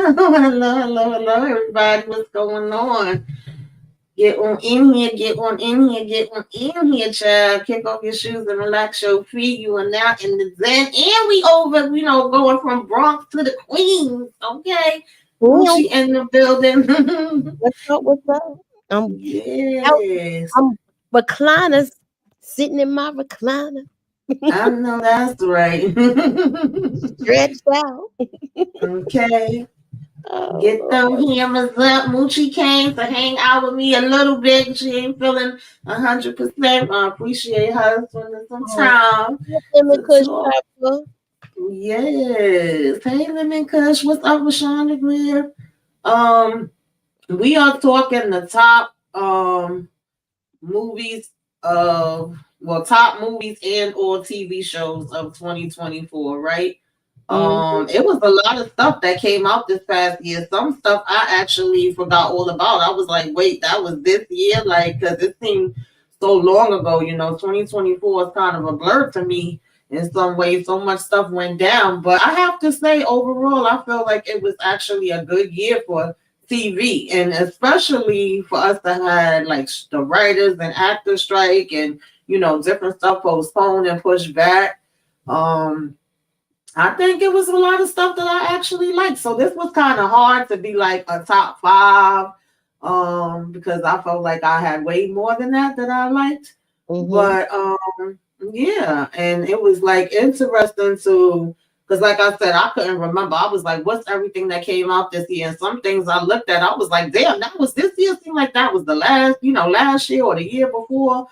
hello, everybody. What's going on? Get on in here, get on in here, get on in here, child. Kick off your shoes and relax your feet. You are now in the Zen. And we over, going from Bronx to the Queens. Okay. Well, Gucci in the building. what's up? What's up? I'm out. Yes. I'm recliners sitting in my recliner, I know that's right. stretched out. Okay. Get Oh, them hammers up. Moochie came to hang out with me a little bit. She ain't feeling 100%. I appreciate her spending some Lord. time Lemon to Kush talk. Pepper. Yes. Hey, Lemon Kush. What's up with Shonda Greer? Um, we are talking the top movies top movies and or TV shows of 2024, right? Mm-hmm. It was a lot of stuff that came out this past year. Some stuff I actually forgot all about. I was like, wait, that was this year? Like, because it seemed so long ago, 2024 is kind of a blur to me in some ways. So much stuff went down. But I have to say, overall, I felt like it was actually a good year for TV, and especially for us to have like the writers and actors strike and different stuff postponed and pushed back. Um, I think it was a lot of stuff that I actually liked. So this was kind of hard to be like a top five, because I felt like I had way more than that I liked. Mm-hmm. But yeah, and it was like interesting to because like I said, I couldn't remember. I was like, what's everything that came out this year? And some things I looked at, I was like, damn, that was this year. Seemed like that was the last year or the year before.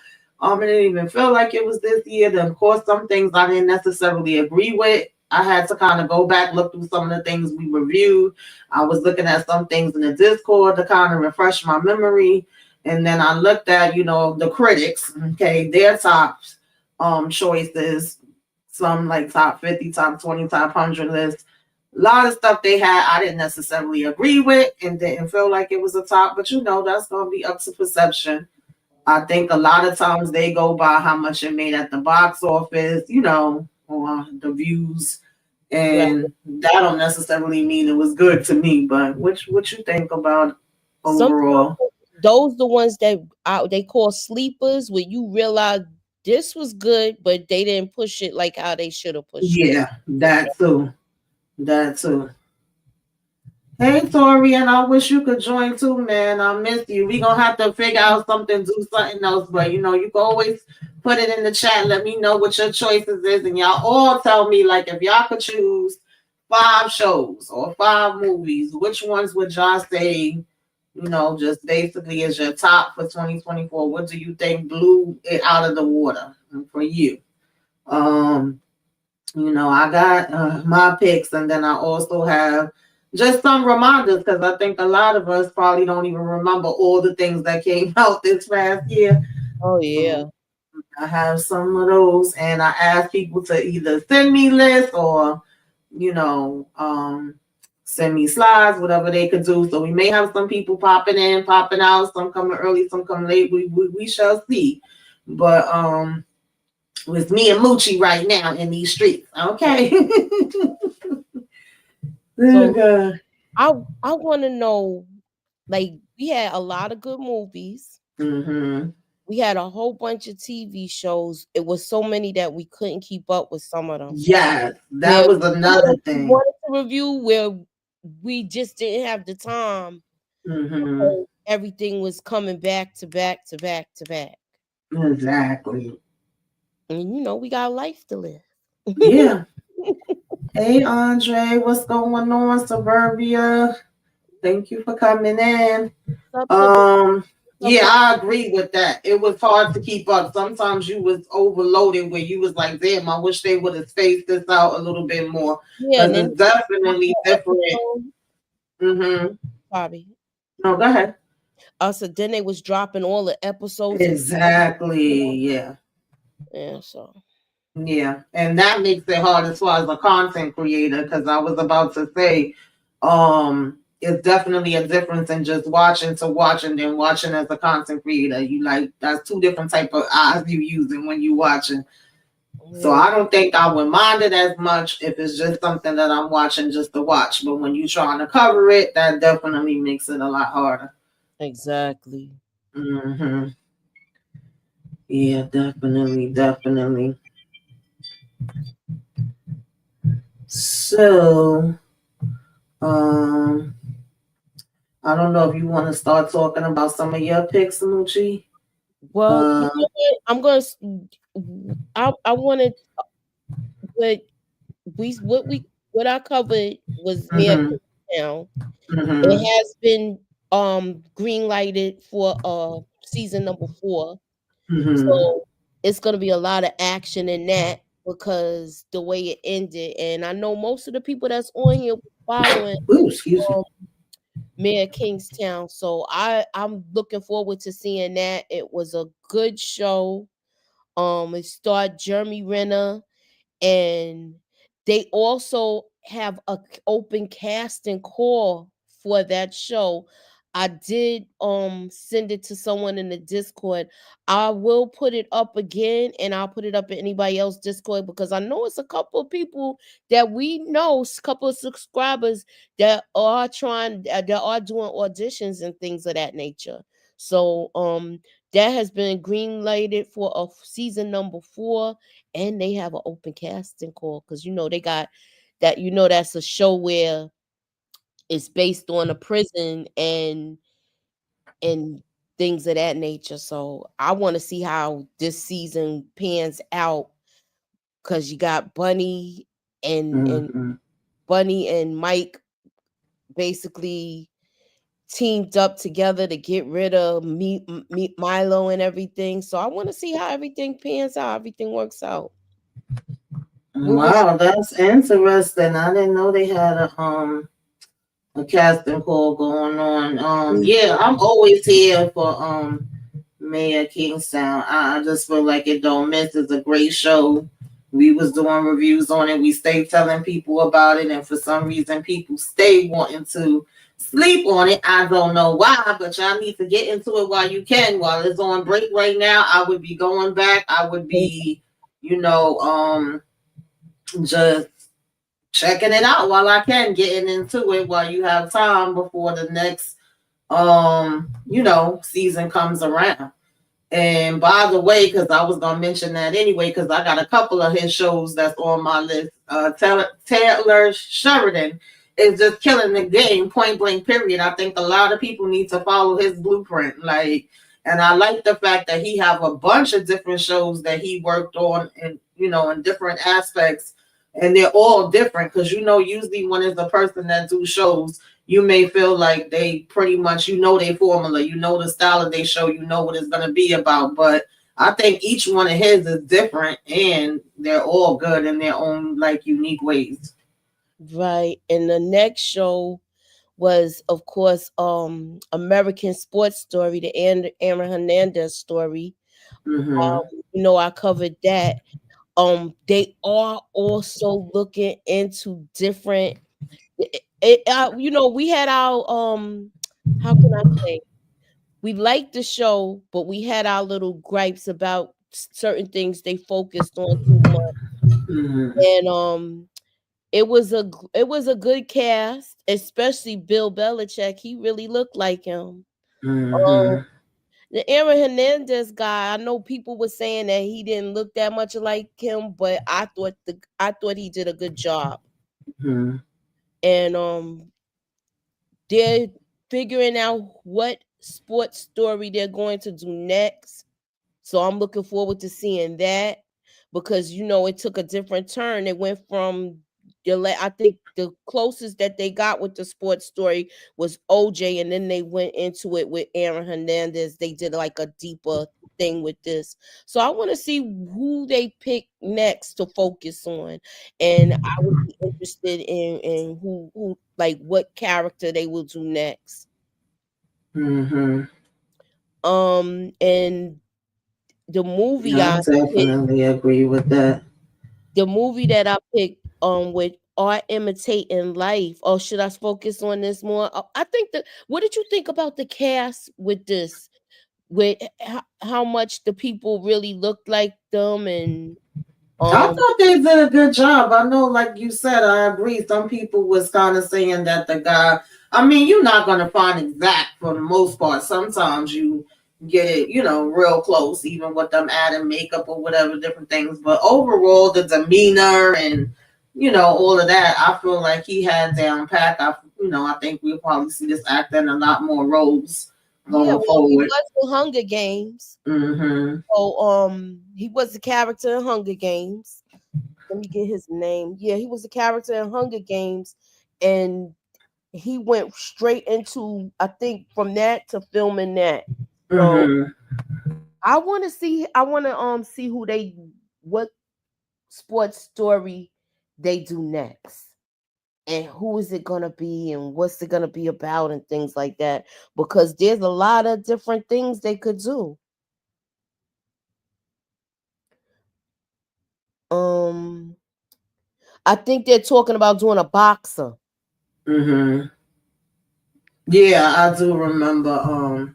It didn't even feel like it was this year. Then of course some things I didn't necessarily agree with. I had to kind of go back, look through some of the things we reviewed. I was looking at some things in the Discord to kind of refresh my memory. And then I looked at, the critics, okay, their top choices, some like top 50, top 20, top 100 lists. A lot of stuff they had I didn't necessarily agree with and didn't feel like it was a top, but that's going to be up to perception. I think a lot of times they go by how much it made at the box office, or the views, Right. and that don't necessarily mean it was good to me. But what you think about Sometimes overall? those the ones that they call sleepers, where you realize this was good, but they didn't push it like how they should have pushed it. Yeah, that too. That too. Hey Tori, and I wish you could join too, man. I miss you. We gonna have to figure out something, do something else, but you can always put it in the chat. Let me know what your choices is, and y'all all tell me like if y'all could choose 5 shows or 5 movies, which ones would y'all say? Just basically is your top for 2024. What do you think blew it out of the water for you? Um, I got my picks, and then I also have just some reminders because I think a lot of us probably don't even remember all the things that came out this past year. Oh yeah. So I have some of those, and I ask people to either send me lists or, you know, um, send me slides, whatever they could do. So we may have some people popping in, popping out, some coming early, some coming late. We shall see. But with me and Moochie right now in these streets. Okay. Oh So God. I want to know, like, we had a lot of good movies. Mm-hmm. We had a whole bunch of TV shows. It was so many that we couldn't keep up with some of them. Yes, that Where was some of another them we thing. wanted to review, where we just didn't have the time Mm-hmm. because everything was coming back to back to back to back. Exactly. And we got life to live. Yeah. Hey Andre, what's going on, Suburbia? Thank you for coming in. What's up, Um, yeah, Suburb? I agree with that. It was hard to keep up. Sometimes you was overloaded where you was like, damn, I wish they would have spaced this out a little bit more. Yeah, Because and then it's definitely different. episode, Mm-hmm. Bobby. No, go ahead. So then they was dropping all the episodes and Exactly. Yeah. yeah, so Yeah. And that makes it hard as far as a content creator, because I was about to say, it's definitely a difference in just watching to watching than watching as a content creator. You like that's two different type of eyes you using when you watching. So Mhm. I don't think I would mind it as much if it's just something that I'm watching just to watch. But when you're trying to cover it, that definitely makes it a lot harder. Exactly. Hmm. Yeah, definitely, definitely. So, um, I don't know if you want to start talking about some of your picks, Sanucci. Well, you Uh, know what? I wanted what what I covered was Mia mhm, Town. mhm, It has been green lighted for season number 4. mhm. So it's gonna be a lot of action in that because the way it ended. And I know most of the people that's on here following Ooh, excuse me. um Mayor Kingstown. So I'm looking forward to seeing that. It was a good show. It starred Jeremy Renner, and they also have a open casting call for that show. I did send it to someone in the Discord. I will put it up again, and I'll put it up in anybody else Discord because I know it's a couple of people that we know, a couple of subscribers that are trying that are doing auditions and things of that nature. So that has been green lighted for a season number 4, and they have an open casting call because they got that. That's a show where it's based on a prison and things of that nature. So I want to see how this season pans out because you got and Mhm. Bunny and Mike basically teamed up together to get rid of meet Milo and everything. So I want to see how everything pans out, everything works out. What was Wow, that's interesting. I didn't know they had a casting call going on. Yeah, I'm always here for Mayor Kingstown. I just feel like it don't miss. It's a great show. We was doing reviews on it. We stay telling people about it, and for some reason, people stay wanting to sleep on it. I don't know why, but y'all need to get into it while you can. While it's on break right now, I would be going back. I would be, you know, just checking it out while I can, getting into it while you have time before the next season comes around. And by the way, because I was gonna mention that anyway, because I got a couple of his shows that's on my list. Taylor Sheridan is just killing the game, point blank. Period. I think a lot of people need to follow his blueprint. Like, and I like the fact that he have a bunch of different shows that he worked on, and in different aspects, and they're all different. Because usually when it's a person that do shows, you may feel like they pretty much their formula, the style of their show, what it's gonna be about. But I think each one of his is different and they're all good in their own like unique ways. right? And the next show was, of course, American Sports Story, the Aaron Hernandez story. Mm-hmm. I covered that. They are also looking into different. We had our how can I say? We liked the show, but we had our little gripes about certain things they focused on too much. Mm-hmm. And it was a good cast, especially Bill Belichick. He really looked like him. Um, Mm-hmm. the Aaron Hernandez guy, I know people were saying that he didn't look that much like him, but I thought he did a good job. Mm-hmm. And they're figuring out what sports story they're going to do next. So I'm looking forward to seeing that because it took a different turn. It went from I think the closest that they got with the sports story was OJ, and then they went into it with Aaron Hernandez. They did like a deeper thing with this. So I want to see who they pick next to focus on. And I would be interested in who like what character they will do next. Mm-hmm. And the movie I I picked definitely agree with that. the movie that I picked with art imitating life. Or should I focus on this more? I think that what did you think about the cast with this? With how much the people really looked like them, and I Um, thought they did a good job. I know, like you said, I agree. Some people was kind of saying that the guy. I mean, you're not gonna find exact for the most part. Sometimes you get it, real close, even with them adding makeup or whatever different things. But overall, the demeanor and all of that, I feel like he had down pat. I think we'll probably see this actor in a lot more roles yeah, going well, he forward. was in Hunger Games. Mm-hmm. So he was the character in Hunger Games. Let me get his name. Yeah, he was a character in Hunger Games, and he went straight into, I think, from that to filming that. So Mm-hmm. I want to see what sports story they do next. And who is it gonna be and what's it gonna be about and things like that. Because there's a lot of different things they could do. Um I think they're talking about doing a boxer. Mm-hmm. Yeah, I do remember.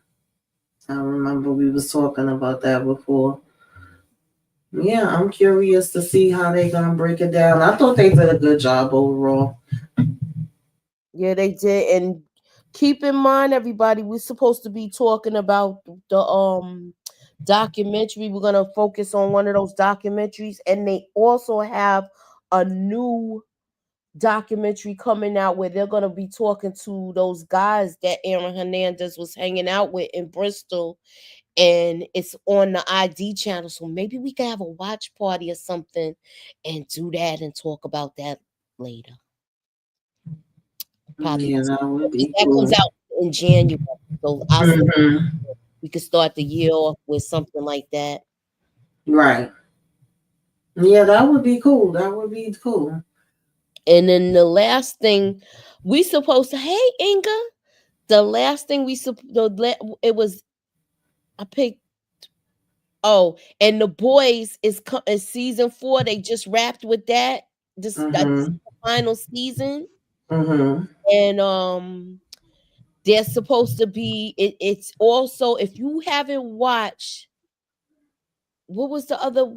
I remember we was talking about that before. Yeah, I'm curious to see how they gonna break it down. I thought they did a good job overall. Yeah, they did. And keep in mind, everybody, we're supposed to be talking about the documentary. We're gonna focus on one of those documentaries, and they also have a new documentary coming out where they're gonna be talking to those guys that Aaron Hernandez was hanging out with in Bristol, and it's on the ID channel. So maybe we can have a watch party or something and do that and talk about that later. Probably Yeah, that would because be that comes cool. out in January. So I say Hmm. we could start the year off with something like that. Right. Yeah, that would be cool. That would be cool. And then the last thing we supposed to, hey Inga, the last thing it was, I picked, oh, and the boys is season 4. They just wrapped with that. This is Mm-hmm. the final season, Mm-hmm. and there's supposed to be it's also, if you haven't watched, what was the other,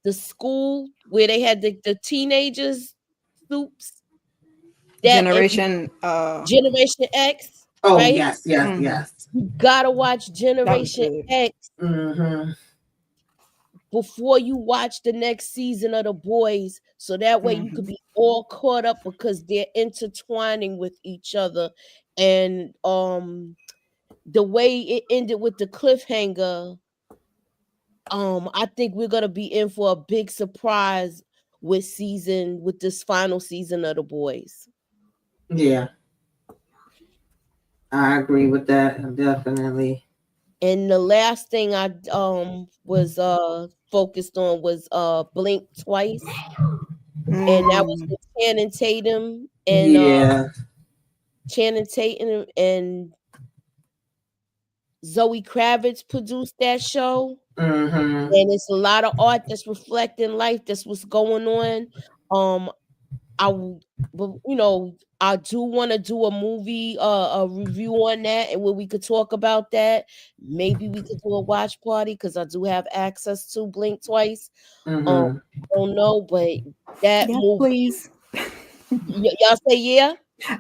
the school where they had the teenagers soups, that if Generation. Generation X, Oh right? yes, yes, Mm, yes. You gotta watch that was Generation good. X Mm-hmm. before you watch the next season of The Boys, so that way you could Hmm. be all caught up because they're intertwining with each other. And the way it ended with the cliffhanger, I think we're gonna be in for a big surprise with this final season of The Boys. Yeah, I agree with that. Definitely. And the last thing I was focused on was Blink Twice, and that was Mm. with Yeah. Channing Tatum and Zoe Kravitz produced that show. Mm-hmm. And it's a lot of art that's reflecting life. That's what's going on. Um, but I do want to do a movie, a review on that, and where we could talk about that. Maybe we could do a watch party because I do have access to Blink Twice. Um, Mm-hmm. I don't know, but that Yes, movie, please. y'all say yeah.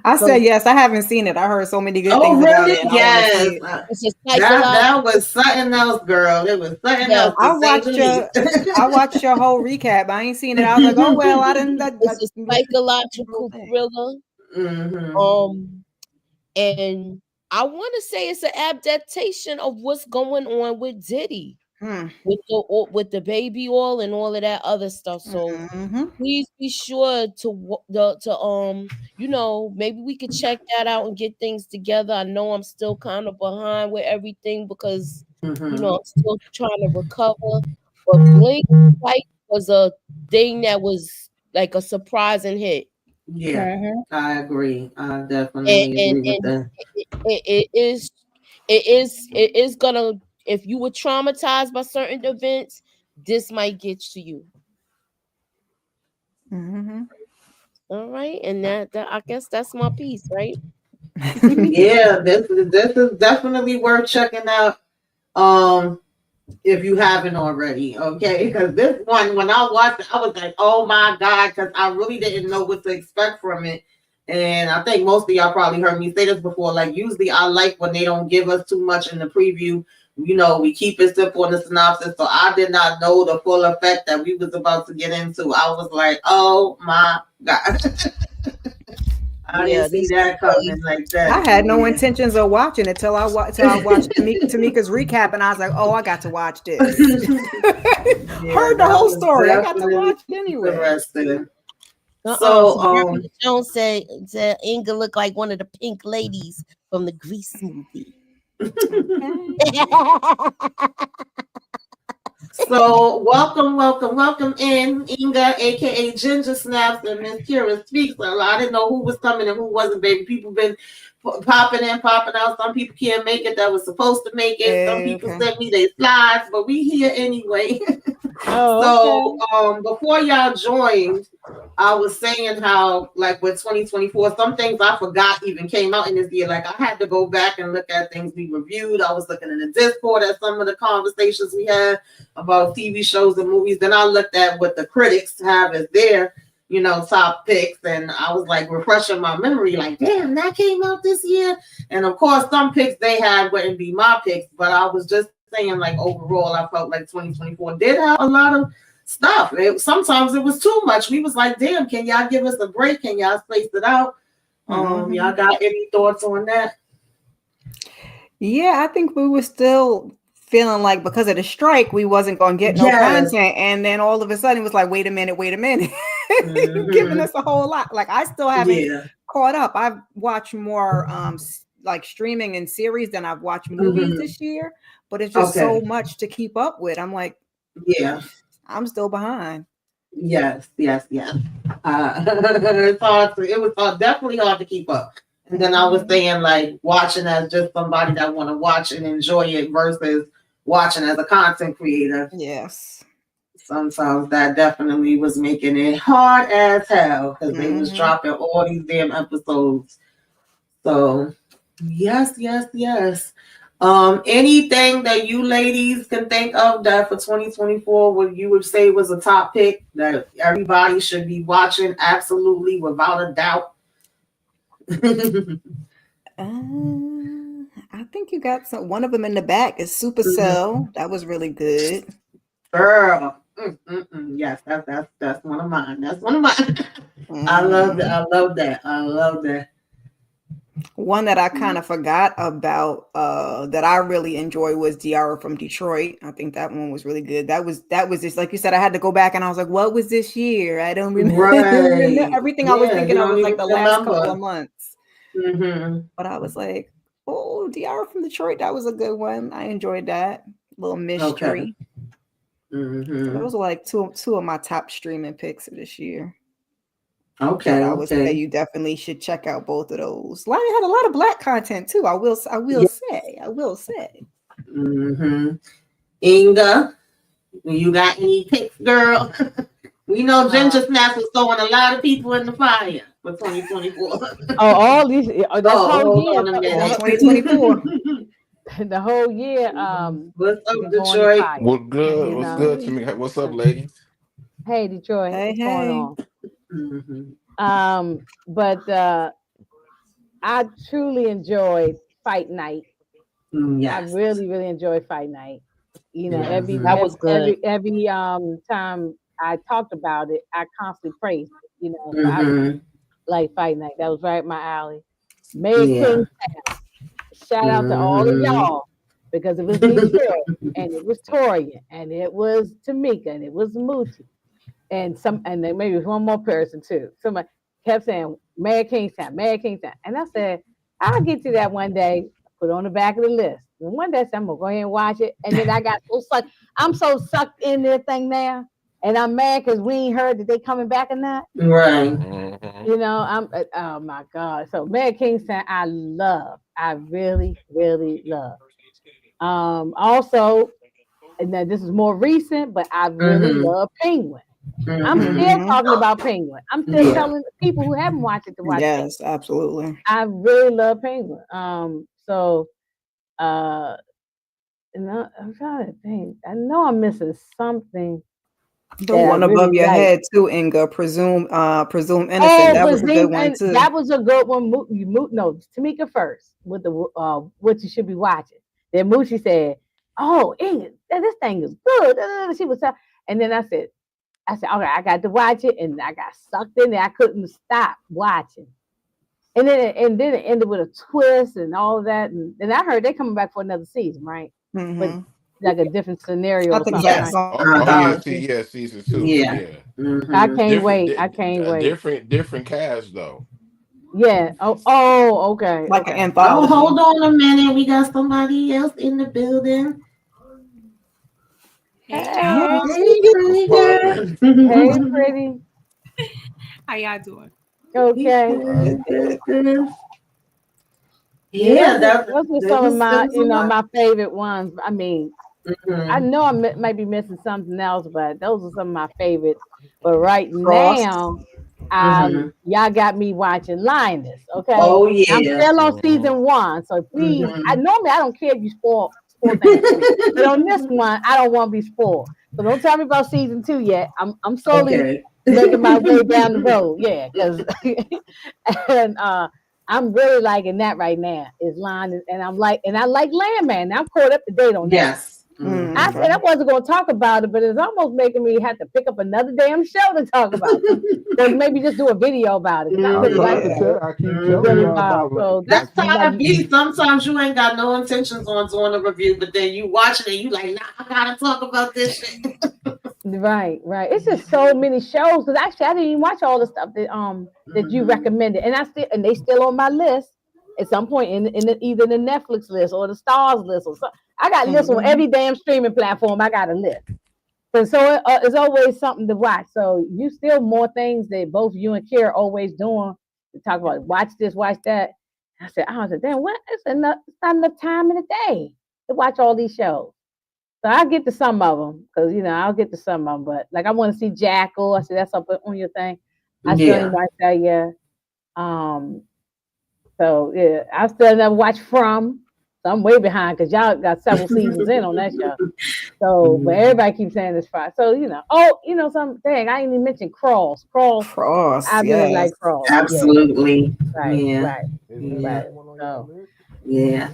I So said yes. I haven't seen it. I heard so many good Oh things about it, really? and I want to see Yes. it. it's a That psychological. was something else, girl. It was something Yeah, else to I say the watched least. your, I watched your whole recap. I ain't seen it. I was like, oh well, I didn't. it's a Let me see the whole psychological thing. thriller. Mm-hmm. Um, and I want to say it's an adaptation of what's going on with Diddy, Hmm. with the baby oil and all of that other stuff. So Mm-hmm. please be sure maybe we could check that out and get things together. I know I'm still kind of behind with everything because Mm-hmm. I'm still trying to recover. But Blink Fight was a thing that was like a surprising hit. Yeah, Mm-hmm. I agree. I and definitely and, agree with and that. it is gonna, if you were traumatized by certain events, this might get to you. Mm-hmm. All right, and that I guess that's my piece, right? Yeah, this is definitely worth checking out. Um, if you haven't already, okay? Because this one, when I watched it, I was like, oh my God, because I really didn't know what to expect from it. And I think most of y'all probably heard me say this before. Like, usually I like when they don't give us too much in the preview. You know, we keep it simple in the synopsis. So I did not know the full effect that we was about to get into. I was like, oh my God. I Yeah, didn't see this that coming like I that. had no Yeah. intentions of watching it till till I watched Tamika's recap, and I was like, "Oh, I got to watch this." Yeah, Heard the that whole was story. I got to definitely watch it anyway. interesting. So So, Jeremy Jones said Inga looked like one of the pink ladies from the Grease movie. Okay. so welcome in Inga, aka Ginger Snaps, and Miss Kira Speaks. I didn't know who was coming and who wasn't, baby. People been popping in, popping out. Some people can't make it that was supposed to make it. Some people Okay. sent me their slides, but we here anyway. Oh, So okay. before y'all joined, I was saying how like with 2024, some things I forgot even came out in this year. Like I had to go back and look at things we reviewed. I was looking in the Discord at some of the conversations we had about TV shows and movies. Then I looked at what the critics have as their, top picks, and I was like refreshing my memory, like, damn, that came out this year. And of course, some picks they had wouldn't be my picks, but I was just saying, like, overall, I felt like 2024 did have a lot of stuff. Sometimes it was too much. We was like, damn, can y'all give us a break? Can y'all space it out? Y'all got any thoughts on that? Yeah, I think we were still feeling like because of the strike, we wasn't going to get no Yes. content. And then all of a sudden it was like, wait a minute. Giving us a whole lot. Like I still haven't caught up. I've watched more like streaming and series than I've watched movies this year, but it's just so much to keep up with. I'm like, yeah, I'm still behind. Yes. It's hard. It was definitely hard to keep up. And then I was saying, like, watching as just somebody that want to watch and enjoy it versus watching as a content creator. Yes. Sometimes that definitely was making it hard as hell because they was dropping all these damn episodes. So, yes. Anything that you ladies can think of that for 2024 what you would say was a top pick that everybody should be watching absolutely without a doubt? I think you got one of them in the back is Supercell. That was really good. Girl. Yes, that's one of mine. That's one of mine. I love that. One that I kind of forgot about that I really enjoyed was Diara from Detroit. I think that one was really good. That was just like you said, I had to go back and I was like, what was this year? I don't remember. Right. Everything I was thinking of was like the last couple of months. But I was like, oh, Diara from Detroit, that was a good one. I enjoyed that. Little mystery. So those were like two of my top streaming picks of this year. Okay. But I would say you definitely should check out both of those. Lion had a lot of Black content too. I will say. Inga, you got any picks, girl? We know Ginger Snaps was throwing a lot of people in the fire for 2024. All these that's whole year. 2024. The whole year. What's up, Detroit? What's good? What's good to me? What's up, ladies? Hey, Detroit. What's going on? But I truly enjoyed Fight Night. Yes. I really, really enjoyed Fight Night. that was good. Every time I talked about it, I constantly praised it. So I like Fight Night. That was right up my alley. Mayor King Town. Shout out to all of y'all because it was Detroit and it was Toria and it was Tamika and it was Moochie and then maybe one more person too. Somebody kept saying Mayor Kingstown, and I said I'll get to that one day. Put it on the back of the list. And one day I said, I'm gonna go ahead and watch it, and then I got so sucked. I'm so sucked in their thing now, and I'm mad because we ain't heard that they coming back or not. Right. I'm oh my God. So Mayor Kingstown, I really, really love. Also, and now this is more recent, but I really love Penguin. I'm still talking about Penguin. I'm still telling people who haven't watched it to watch it. Yes, absolutely. I really love Penguin. So I'm trying to think. I know I'm missing something. The one above your head too, Inga. Presume innocent. That was a good one too. That was a good one. No, Tamika first with the what you should be watching. Then Moochie said, "Oh, Inga, this thing is good." She was, and then I said, "Okay, I got to watch it," and I got sucked in there. I couldn't stop watching. And then it ended with a twist and all of that. And I heard they're coming back for another season, right? Mm-hmm. But like a different scenario. I think yes. Season 2. Yeah. Yeah. Mm-hmm. I can't wait. I can't wait. Different cast though. Yeah. Oh, okay. Like okay. an anthology. Oh, hold on a minute. We got somebody else in the building. Hey, pretty girl. Hey, pretty. How y'all doing? Okay. Good. Yeah, those are some of my, my favorite ones. I mean, I know I might be missing something else, but those are some of my favorites. But right now, y'all got me watching Lioness. Okay. Oh yeah. I'm still on season 1, so please. I don't care if you spoil things, but on this one, I don't want to be spoiled. So don't tell me about season 2 yet. I'm slowly making my way down the road. Yeah, because and I'm really liking that right now. Is Lioness, and I like Landman. I'm caught up to date on that. Yes. Mm-hmm. I said I wasn't going to talk about it, but it's almost making me have to pick up another damn show to talk about it. Or maybe just do a video about it. I keep telling you about it. So that's how it be. Sometimes you ain't got no intentions on doing a review, but then you watch it and you like, nah, I gotta talk about this shit. Right. It's just so many shows. Because actually, I didn't even watch all the stuff that you recommended, and they still on my list at some point in either the Netflix list or the Stars list or something. I got lists on every damn streaming platform. I got a list, and so it's always something to watch. So you still more things that both you and Kira always doing to talk about. Watch this, watch that. I said, damn, what? It's not enough time in the day to watch all these shows. So I'll get to some of them because I'll get to some of them. But like I want to see Jackal. I said that's up on your thing. I still ain't watched that yet. So yeah, I still never watched From. So I'm way behind because y'all got several seasons in on that show. So, but everybody keeps saying it's fine. So some dang, I didn't even mention Cross. I really like Cross. Absolutely. Yeah. Right. Yeah.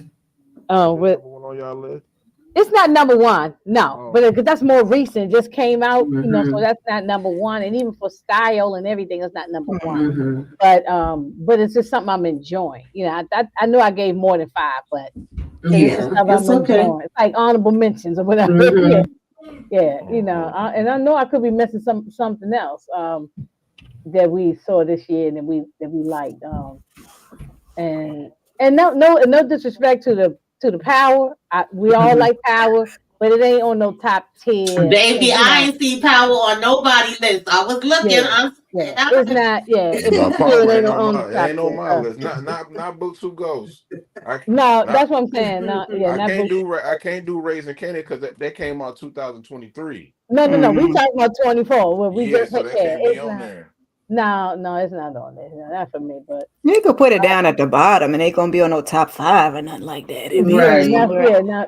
Oh, one on y'all list. It's not number 1, no, but because that's more recent, just came out, so that's not number 1, and even for style and everything, it's not number 1. But it's just something I'm enjoying. I know I gave more than 5, but it's enjoying. It's like honorable mentions or whatever. Yeah. And I know I could be missing something else that we saw this year and that we liked. And no disrespect to the Power. We all like Power, but it ain't on no top 10. Baby, I ain't see Power on nobody's list. I was looking. It's not. Yeah, it ain't on my list. Not Books Who Goes. That's what I'm saying. No, I can't do Raising Candy because that came out 2023. No. We talking about 24. Where we just so that can't be on there. No, it's not on there. No, not for me, but you could put it down at the bottom, and ain't gonna be on no top 5 or nothing like that.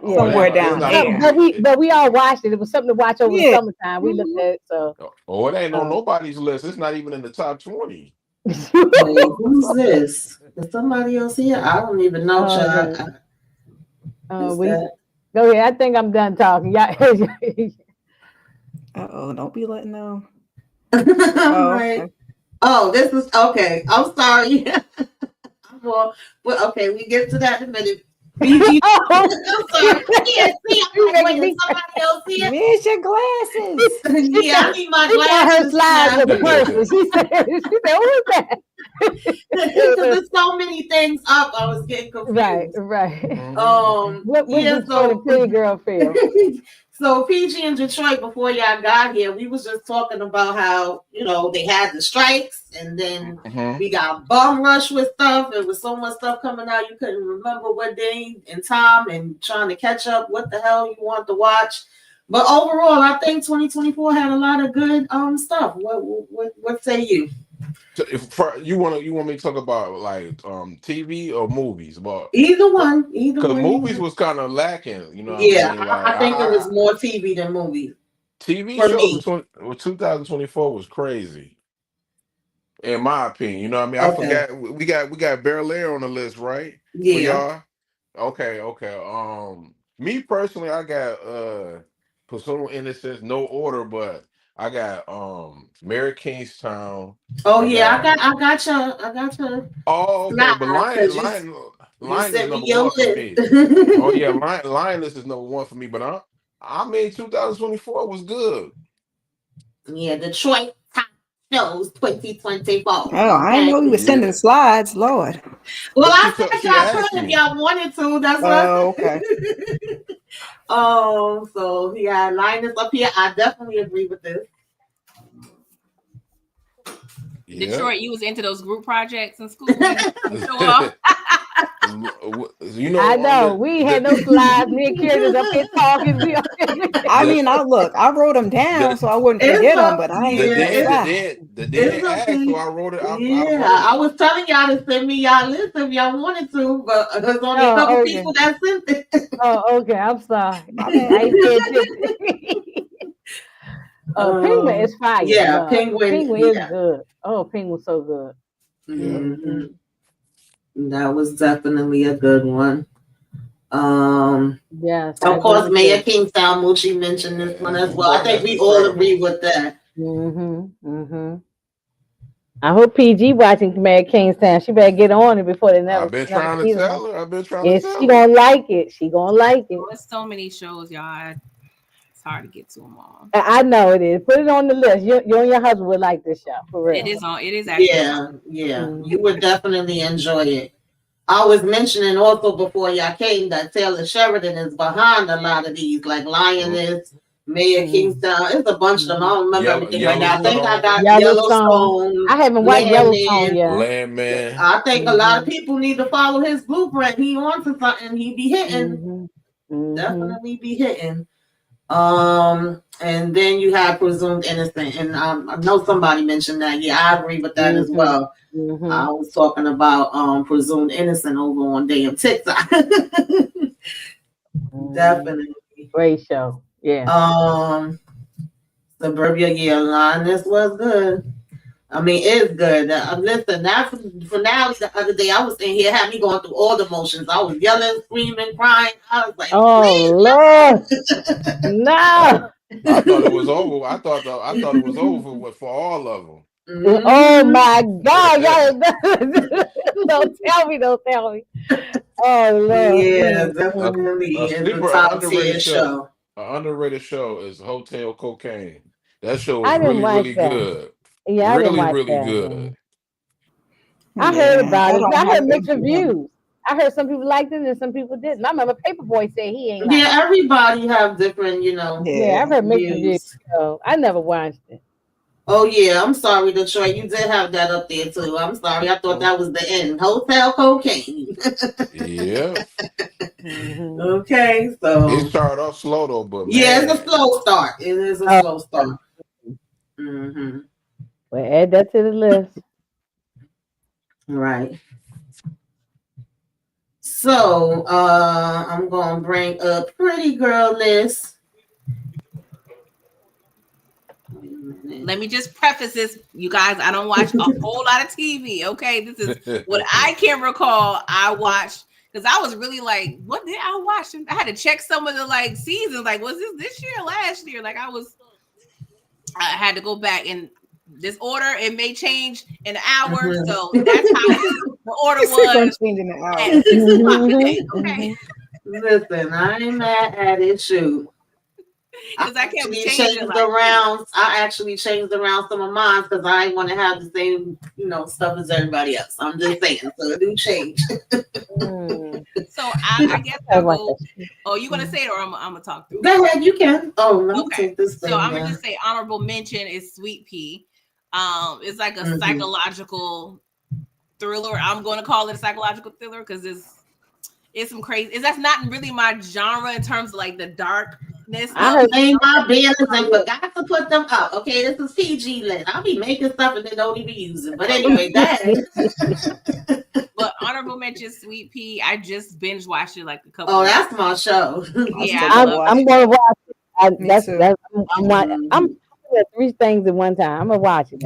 Somewhere down there. But we all watched it. It was something to watch over the summertime. We looked at it. So. Oh, it ain't on nobody's list. It's not even in the top 20. Who's this? Is somebody else here? I don't even know. Go ahead. I think I'm done talking. Don't be letting know. Right. Oh, this is okay. I'm sorry. Okay, we get to that in a minute. I'm sorry. I'm waiting somebody else here. Where's your glasses? I need my glasses. Her slides with the person. She said, "Who is that?" Because there's so many things up. I was getting confused. Right. What the pretty girl feel? So PG in Detroit, before y'all got here, we was just talking about how, they had the strikes and then we got bum rush with stuff. There was so much stuff coming out you couldn't remember what day and time and trying to catch up what the hell you want to watch. But overall, I think 2024 had a lot of good stuff. What say you? So you want me to talk about like TV or movies? But Either one. Either because one. movies was kind of lacking, you know what I Yeah, mean? Like I think it was more TV than movies TV for shows me. 2024 was crazy, in my opinion. You know what I mean? I Okay. forgot we got Bel Air on the list, right? For Yeah. y'all. Okay. Me personally, I got Pursuit of Innocence, no order, but I got Mary Kingstown. Oh I yeah, got I got your Oh, okay, but slide because you Lion is sent me number your one for list. me. Oh yeah, Lioness is number one for me. But I mean, 2024 was good. Yeah, Detroit top shows 2024. Oh, I didn't Okay. know you were Yeah, sending slides, Lord. Well, but I said she y'all asked could if me. y'all wanted to. That's what I Oh, okay. said. Oh, so yeah, Linus up here. I definitely agree with this. Yeah, Detroit, you was into those group projects in school. You show off. you I know know. We ain't had no slides. Me and Kira just up here talking. I the mean, I wrote them down the so I wouldn't It's forget them, a but I ain't the no yeah, did slide. the did it's ask, so okay. I wrote it. I Yeah, wrote I it. was telling y'all to send me y'all list if y'all wanted to, but there's only a couple Oh, okay. people that sent it. Oh, okay. I'm sorry. My I ain't bad. paying attention. Penguin is fire. Yeah, No, Penguin. Penguin is Yeah. good. Oh, Penguin's so good. Yeah, hmm That was definitely a good one. Um, Yes, I of agree course, with Mayor you. Kingstown Moochie mentioned this one as well. I think that's we all agree incredible. with that. I hope PG watching Mary Kingstown. She better get on it before the I've never been another trying to season. tell her. I've been trying to Yes, she tell her. gonna like it. She gonna like it. There's so many shows, y'all. It's hard to get to them all. I know it is. Put it on the list. You and your husband would like this show for real. It is on. It is actually on. Yeah, Mhm. you would definitely enjoy it. I was mentioning also before y'all came that Taylor Sheridan is behind a lot of these, like Mm. Lioness, Mayor Kingstown. It's a bunch of them. I don't remember everything right now. I think I Yellowstone, got Yellowstone. Yellowstone, I haven't watched Yellowstone Landman. yet. Landman. I think a lot of people need to follow his blueprint. He on to something. He be hitting. Definitely be hitting. And then you have presumed innocent, and I know somebody mentioned that. Yeah, I agree with that as well. I was talking about presumed innocent over on damn TikTok. Definitely. Great show. Yeah. Suburbia, yeah, line. This was good. I mean, it's good. Listen, that finale the other day, I was in here, had me going through all the motions. I was yelling, screaming, crying. I was like, Oh Lord, no. I thought it was over. I thought it was over for all of them. Oh my God, y'all! Don't tell me. Don't tell me. Oh Lord. Yeah, a definitely is a sleeper, top underrated tier show. show. An underrated show is Hotel Cocaine. That show was I didn't really, watch really that. good. Yeah, I didn't Really, watch really that. good. I heard Yeah, about I it. don't I heard have mixed HBO. reviews. I heard some people liked it and some people didn't. I remember Paperboy said he ain't like it. Yeah, everybody have different, Yeah, I've Yeah. heard mixed reviews. views. So I never watched it. Oh yeah, I'm sorry, Detroit. You did have that up there too. I'm sorry. I thought that was the end. Hotel Cocaine. Yeah. Okay, It so started off slow though, but yeah, it's a man, slow start. It is a slow start. Mm-hmm. Well, add that to the list. Right. So I'm gonna bring up Pretty Girl List. Let me just preface this, you guys. I don't watch a whole lot of TV. Okay, this is what I can recall. I watched because I was really like, what did I watch? I had to check some of the like seasons. Like, was this year or last year? Like, I had to go back in this order. It may change in an hour, so that's how the order was. Changing the hour. At 6 o'clock today. Okay, Listen, I ain't mad at it. Shoot. because I kept actually changing. changed Like, around. I actually changed around some of mine because I want to have the same, stuff as everybody else. I'm just saying, so it do change. so I guess I'll go. Oh, you gonna say it, or I'm gonna talk through? Go ahead, you can. Oh, let me Okay, take this thing. so I'm gonna just say honorable mention is Sweet Pea. It's like a psychological thriller. I'm going to call it a psychological thriller because it's some crazy. That's not really my genre in terms of like the dark I made my banners and forgot to put them up. Okay, this is PG lit. I'll be making stuff and then don't even use it. But anyway, But honorable mention, Sweet Pea. I just binge watched it like a couple. Oh, that's my show. Yeah, I'm going to watch it. I'm doing 3 things at one time. I'm gonna watch it.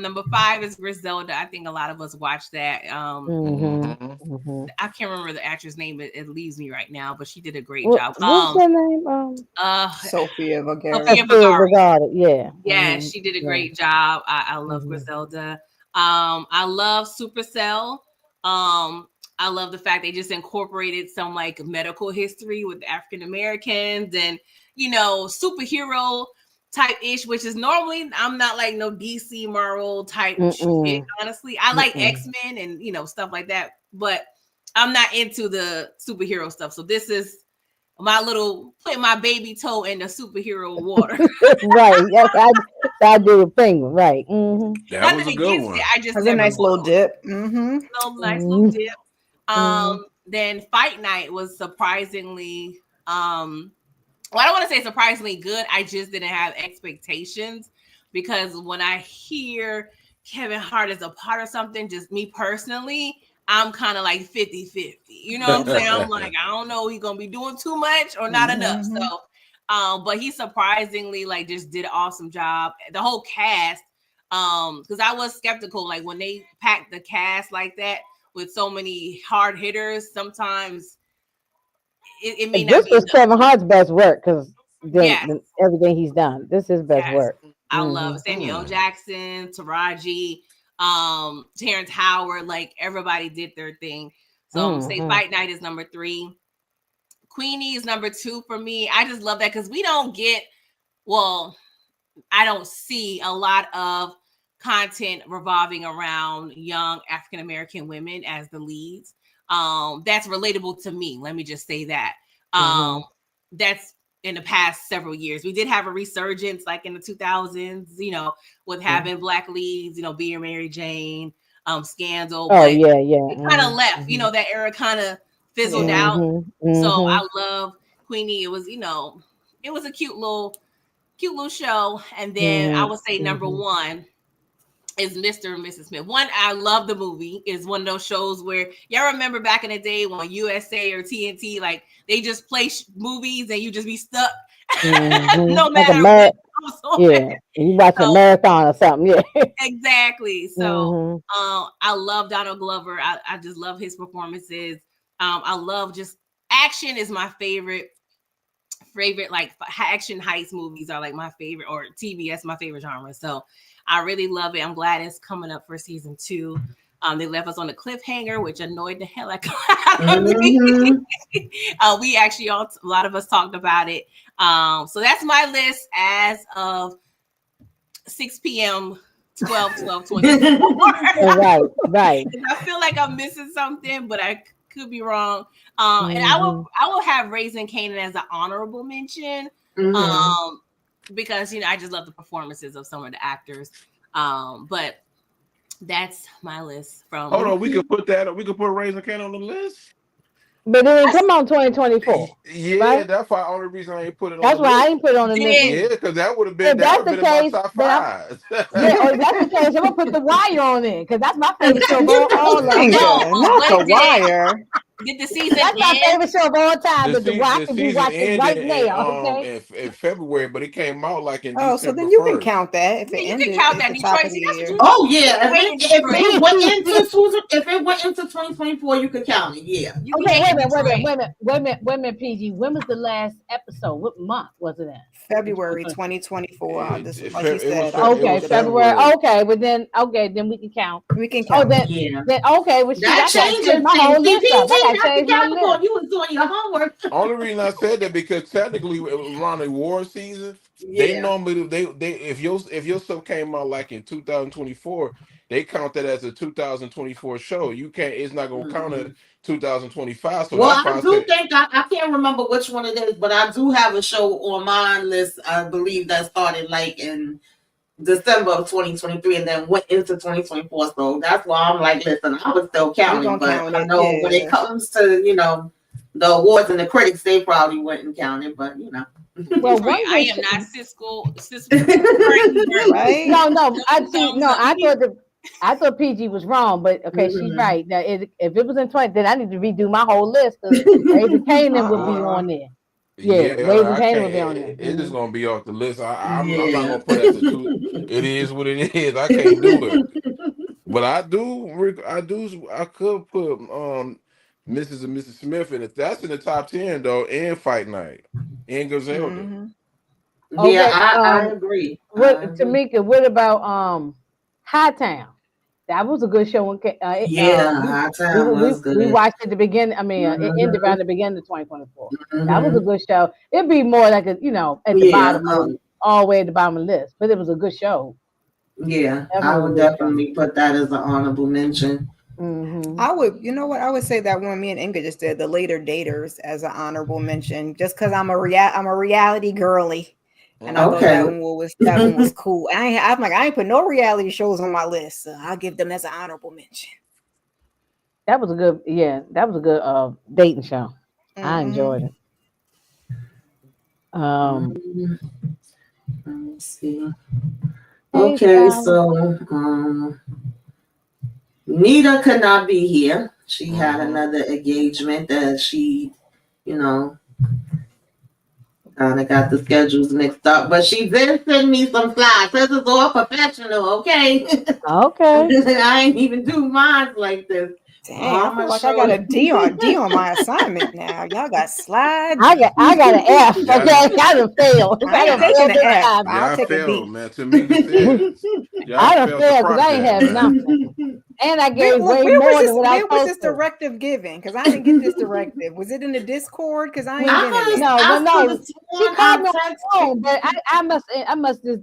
Number 5 is Griselda. I think a lot of us watched that. I can't remember the actress name. It leaves me right now, but she did a great job. What's her name? Sofia Vergara. Yeah, she did a great job. I love Griselda. I love Supercell. I love the fact they just incorporated some like medical history with African Americans and superhero type ish, which is normally I'm not like no DC Marvel type shit. Honestly, I like X-Men and stuff like that, but I'm not into the superhero stuff. So this is my little put my baby toe in the superhero water. Right. Yes, I do a thing. Right. That was a good one. I just a nice little dip. Nice little dip. Then Fight Night was surprisingly well, I don't want to say surprisingly good. I just didn't have expectations because when I hear Kevin Hart as a part of something, just me personally, I'm kind of like 50-50. You know what I'm saying? I'm like, I don't know, he's gonna be doing too much or not enough. So but he surprisingly like just did an awesome job. The whole cast, because I was skeptical, like when they packed the cast like that with so many hard hitters, sometimes it may not be. This was Kevin Hart's best work because everything he's done. This is best work. I love Samuel Jackson, Taraji, Terrence Howard, like everybody did their thing. So say Fight Night is number 3. Queenie is number 2 for me. I just love that because we don't get, I don't see a lot of content revolving around young African American women as the leads. That's relatable to me. Let me just say that. That's in the past several years. We did have a resurgence like in the 2000s, with having black leads, being Mary Jane, Scandal. It kind of left, that era kind of fizzled out. So I love Queenie. It was, it was a cute little show. And then I would say number 1 is Mr. and Mrs. Smith. One, I love the movie. It's one of those shows where y'all remember back in the day when USA or TNT, like they just play movies and you just be stuck. No matter what. You watch a marathon or something. Exactly. So I love Donald Glover. I just love his performances. I love just action is my favorite like action heist movies are like my favorite, or TBS my favorite genre. So I really love it. I'm glad it's coming up for season 2. They left us on a cliffhanger, which annoyed the hell out of me. We actually a lot of us talked about it. So that's my list as of 6 p.m. 12/12/24. Right. I feel like I'm missing something, but I could be wrong. And I will have Raising Kanan as an honorable mention. Because I just love the performances of some of the actors. But that's my list from. Hold on, we could put Raising Kanan on the list. But it didn't come on 2024. Yeah, right? That's why only reason I ain't put it on. That's why I ain't put it on the list. Yeah, because that would have been my top 5. If that's the case, I'm gonna put The Wire on it because that's my favorite show of all time. Not The Wire. Did the season That's my favorite show of all time. The Wire can be watching right now. Okay. In February, but it came out like in December. So then you can count that if it ended. You can count that. Detroit. Oh yeah, if it went into 2024, you could count it. Yeah. Okay, wait a minute, PG. When was the last episode? What month was it in? February 2024. Like you said. Okay, February. Okay, but then we can count. We can count. Then okay, well, that changes my whole list up. I gotta change my list. You was doing your homework. Only reason I said that because technically around the war season, they normally they if your stuff came out like in 2024, they count that as a 2024 show. You can't. It's not gonna count it 2025. So I think I can't remember which one it is, but I do have a show on my list. I believe that started like in December of 2023 and then went into 2024. So that's why I'm like, listen, I was still counting, but I know when it comes to the awards and the critics, they probably wouldn't count it, but you know. Well, Right. one I good am not show- Cisco. Right? No, I see. Thumbs No, up. I thought PG was wrong, but okay, she's Mhm. right. Now, if it was in 20, then I need to redo my whole list because Raising Canaan would be on there. Yeah, Raising I Canaan can't. would be on there. It's just gonna be off the list. I'm not Yeah. gonna put it as a two. It is what it is. I can't do it. But I could put Mrs. and Mrs. Smith in it. That's in the top 10 though, and Fight Night, and Griselda. Mhm. Yeah, Okay, I agree. What I agree. Tamika? What about Hightown? That was a good show. Yeah, High Town was good. We watched it at the beginning. I mean, it ended Mhm. around the beginning of 2024. Mhm. That was a good show. It'd be more like at the Yeah, bottom, all the way at the bottom of the list, but it was a good show. yeah, I Definitely would a good show. definitely put that as an honorable mention. Mhm. I would, you know what? I would say that one me and Inga just did, the Later Daters, as an honorable mention, just because I'm a reality girly, and I thought Okay. that one was cool. I'm like, I ain't put no reality shows on my list, so I'll give them as an honorable mention. That was a good, dating show. I Mhm. enjoyed it. Let's see. Hey, Okay, Sally. so Nita could not be here. She had another engagement that she, you know, kind of got the schedules mixed up. But she did send me some slides. This is all professional, okay? Okay. I ain't even do mine like this. Damn, I feel like I got a D on my assignment now. Y'all got slides. I got an F. Okay, I done failed. I ain't taking an F. time. I'll take a failed, B. man. Tamika said, I done failed failed the because I ain't have project. nothing. And I gave Where way more was than what I this, where was this posted. directive given? Because I didn't get this directive. Was it in the Discord? Because I ain't been in there. No. She called me on I the phone, but I must just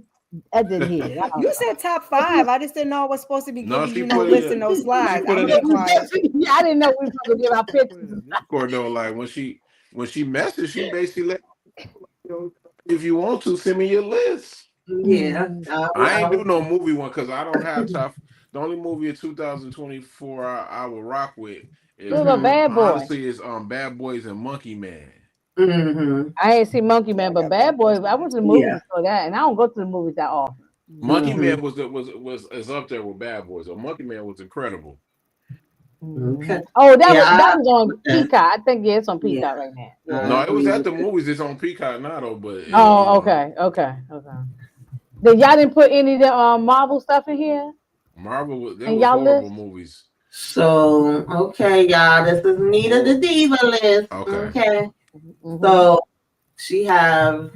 edit here. You said top 5. I just didn't know I was supposed to be No, giving she you no put it list in- and no slides. she put I'm it being quiet. Yeah, I didn't know we were going to give our pictures. Discord though, like when she messaged, she basically let if you want to send me your list. Yeah. I ain't do no movie one because I don't have top. The only movie in 2024 I will rock with is What about Bad Boy? honestly is Bad Boys and Monkey Man. Mm-hmm. I ain't seen Monkey Man, but Bad Boy, I went to the movies for that, and I don't go to the movies that often. Monkey Man is up there with Bad Boys. So Monkey Man was incredible. Okay. Oh, that was on Peacock. I think it's on Peacock right now. Yeah. No, it was at the movies. It's on Peacock now though. But okay. Then y'all didn't put any of the Marvel stuff in here? Marvel, there And was y'all horrible list? movies. So, okay, y'all, this is Nita the Diva list. Okay. So she have.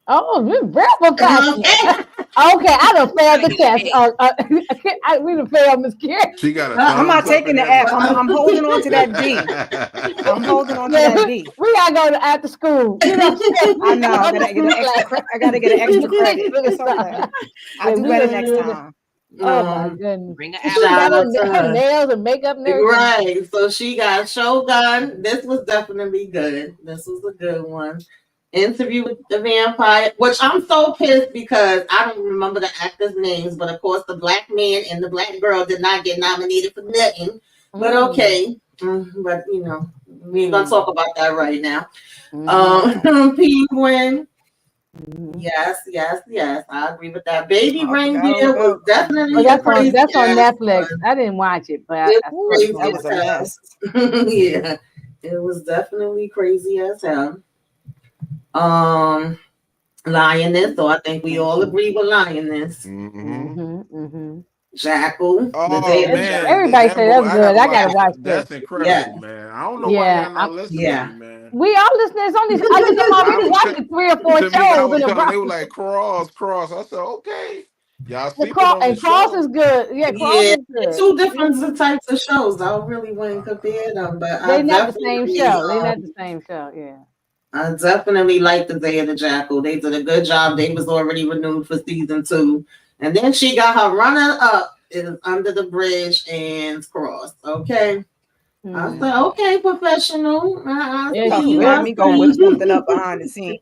Oh, we real professional. Okay, I done failed the test. We done failed Miss Karen. She got a I'm not taking the F. I'm holding on to that D. I'm holding on to that D. We gotta go to after school. You know, I know. I gotta get an extra credit. It's all right. I'll do better next time. Oh my goodness. Bring She got her nails and makeup and everything. Right. So she got Shogun. This was definitely good. This was a good one. Interview with the Vampire, which I'm so pissed because I don't remember the actors' names, but of course the black man and the black girl did not get nominated for nothing. But okay. But you know, we ain't gonna talk about that right now. Penguin. Yes. I agree with that. Baby Reindeer was definitely crazy. That's on Netflix. I didn't watch it, but that was a mess. Yeah, it was definitely crazy as hell. Lioness. So I think we all agree with Lioness. Jackal. Oh man, everybody said that's good. I gotta watch that. That's incredible, man. I don't know why y'all not listening to me, man. We all listening. It's only I think I'm already watching 3 or 4 shows in a row. They were like cross. I said, okay. Y'all see Cross is good. Yeah, Cross is good. 2 different types of shows. I really wouldn't compare them, but they're not the same show. They're not the same show. Yeah. I definitely like the Day of the Jackal. They did a good job. They was already renewed for season 2. And then she got her runner up in Under the Bridge and Cross. Okay. I said, okay, professional. You got me go whip something up behind the scenes.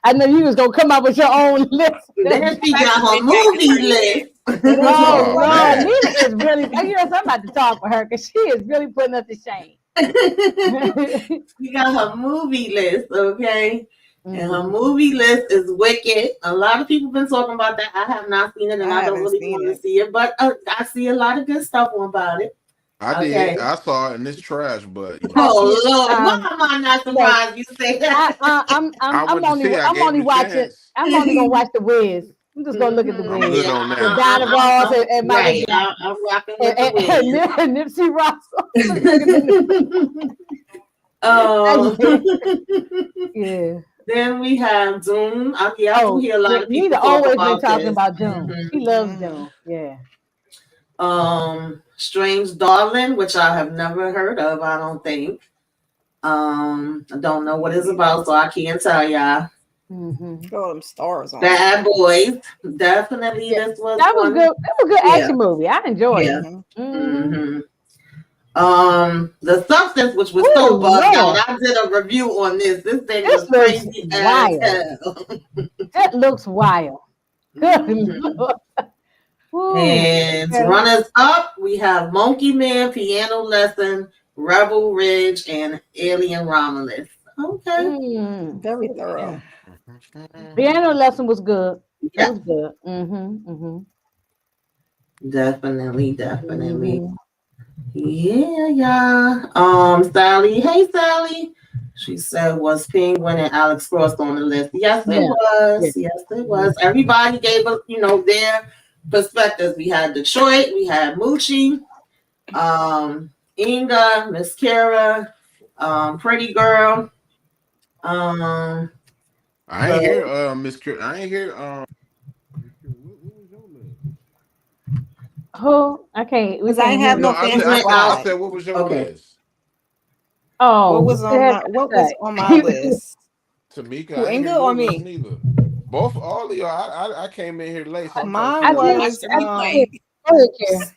I know you was gonna come up with your own list. Then she got her movie list. Oh Lord, man. Nina is really. You know, I'm about to talk for her because she is really putting us to shame. We got her movie list, okay? And her Mhm. movie list is Wicked. A lot of people been talking about that. I have not seen it, and I don't haven't really seen want to it. see it, but I see a lot of good stuff about it. I Okay. did. I saw it and it's trash, but you know, Oh Lord, why Um, am I not look, surprised you say that? I went to see. I I'm gave only it a watching. chance. I'm only gonna watch the Wiz. I'm just gonna look at the Mhm. I'm Wiz. good on Yeah, With that. Donna Ross and Michael right. Jackson I'm rocking with the and Wiz. Nipsey Russell. Oh. Yeah. Then we have Doom. I do hear a lot of people Nita talk always been about talking this. about Doom. She loves Mhm. Doom. Yeah. Strange Darling, which I have never heard of, I don't think. I don't know what it's about, so I can't tell y'all. Mm-hmm. Got them stars on it. Bad Boys, definitely. Yeah. This was That was one. good. That was a good Yeah, action movie. I enjoyed yeah. it. Mhm. Mm-hmm. The Substance, which was Oh so bugged out. Lord, I did a review on this. This thing this was looks crazy as wild. hell. That looks wild. Good Mhm. Lord. Woo. And Okay. runners up, we have Monkey Man, Piano Lesson, Rebel Ridge, and Alien Romulus. Okay. Mm. Very thorough. Piano lesson was good. It Yeah, was good. Mm-hmm. Mm-hmm. definitely, definitely. Mm-hmm. Yeah, yeah. Sally. Hey, Sally. She said, was Penguin and Alex Cross on the list? Yes, it Yeah. Yeah. was. Yes, it was. Everybody gave us, their perspectives. We had Detroit, we had Moochie, Inga, Miss Kara, Pretty Girl. Um, I ain't hear Miss. I ain't hear what was your list? Who? I can't. We Because I can't ain't hear have No, no you. I fancy said I squad. said what was your okay. list? What Oh, was what the hell what did I was on my list? Tamika, Who, I ain't hear Inga or your list me? neither. Both all of y'all. I came in here late, so I'm trying to Mine figure out who was watched the I replay. did. Go ahead, Karen.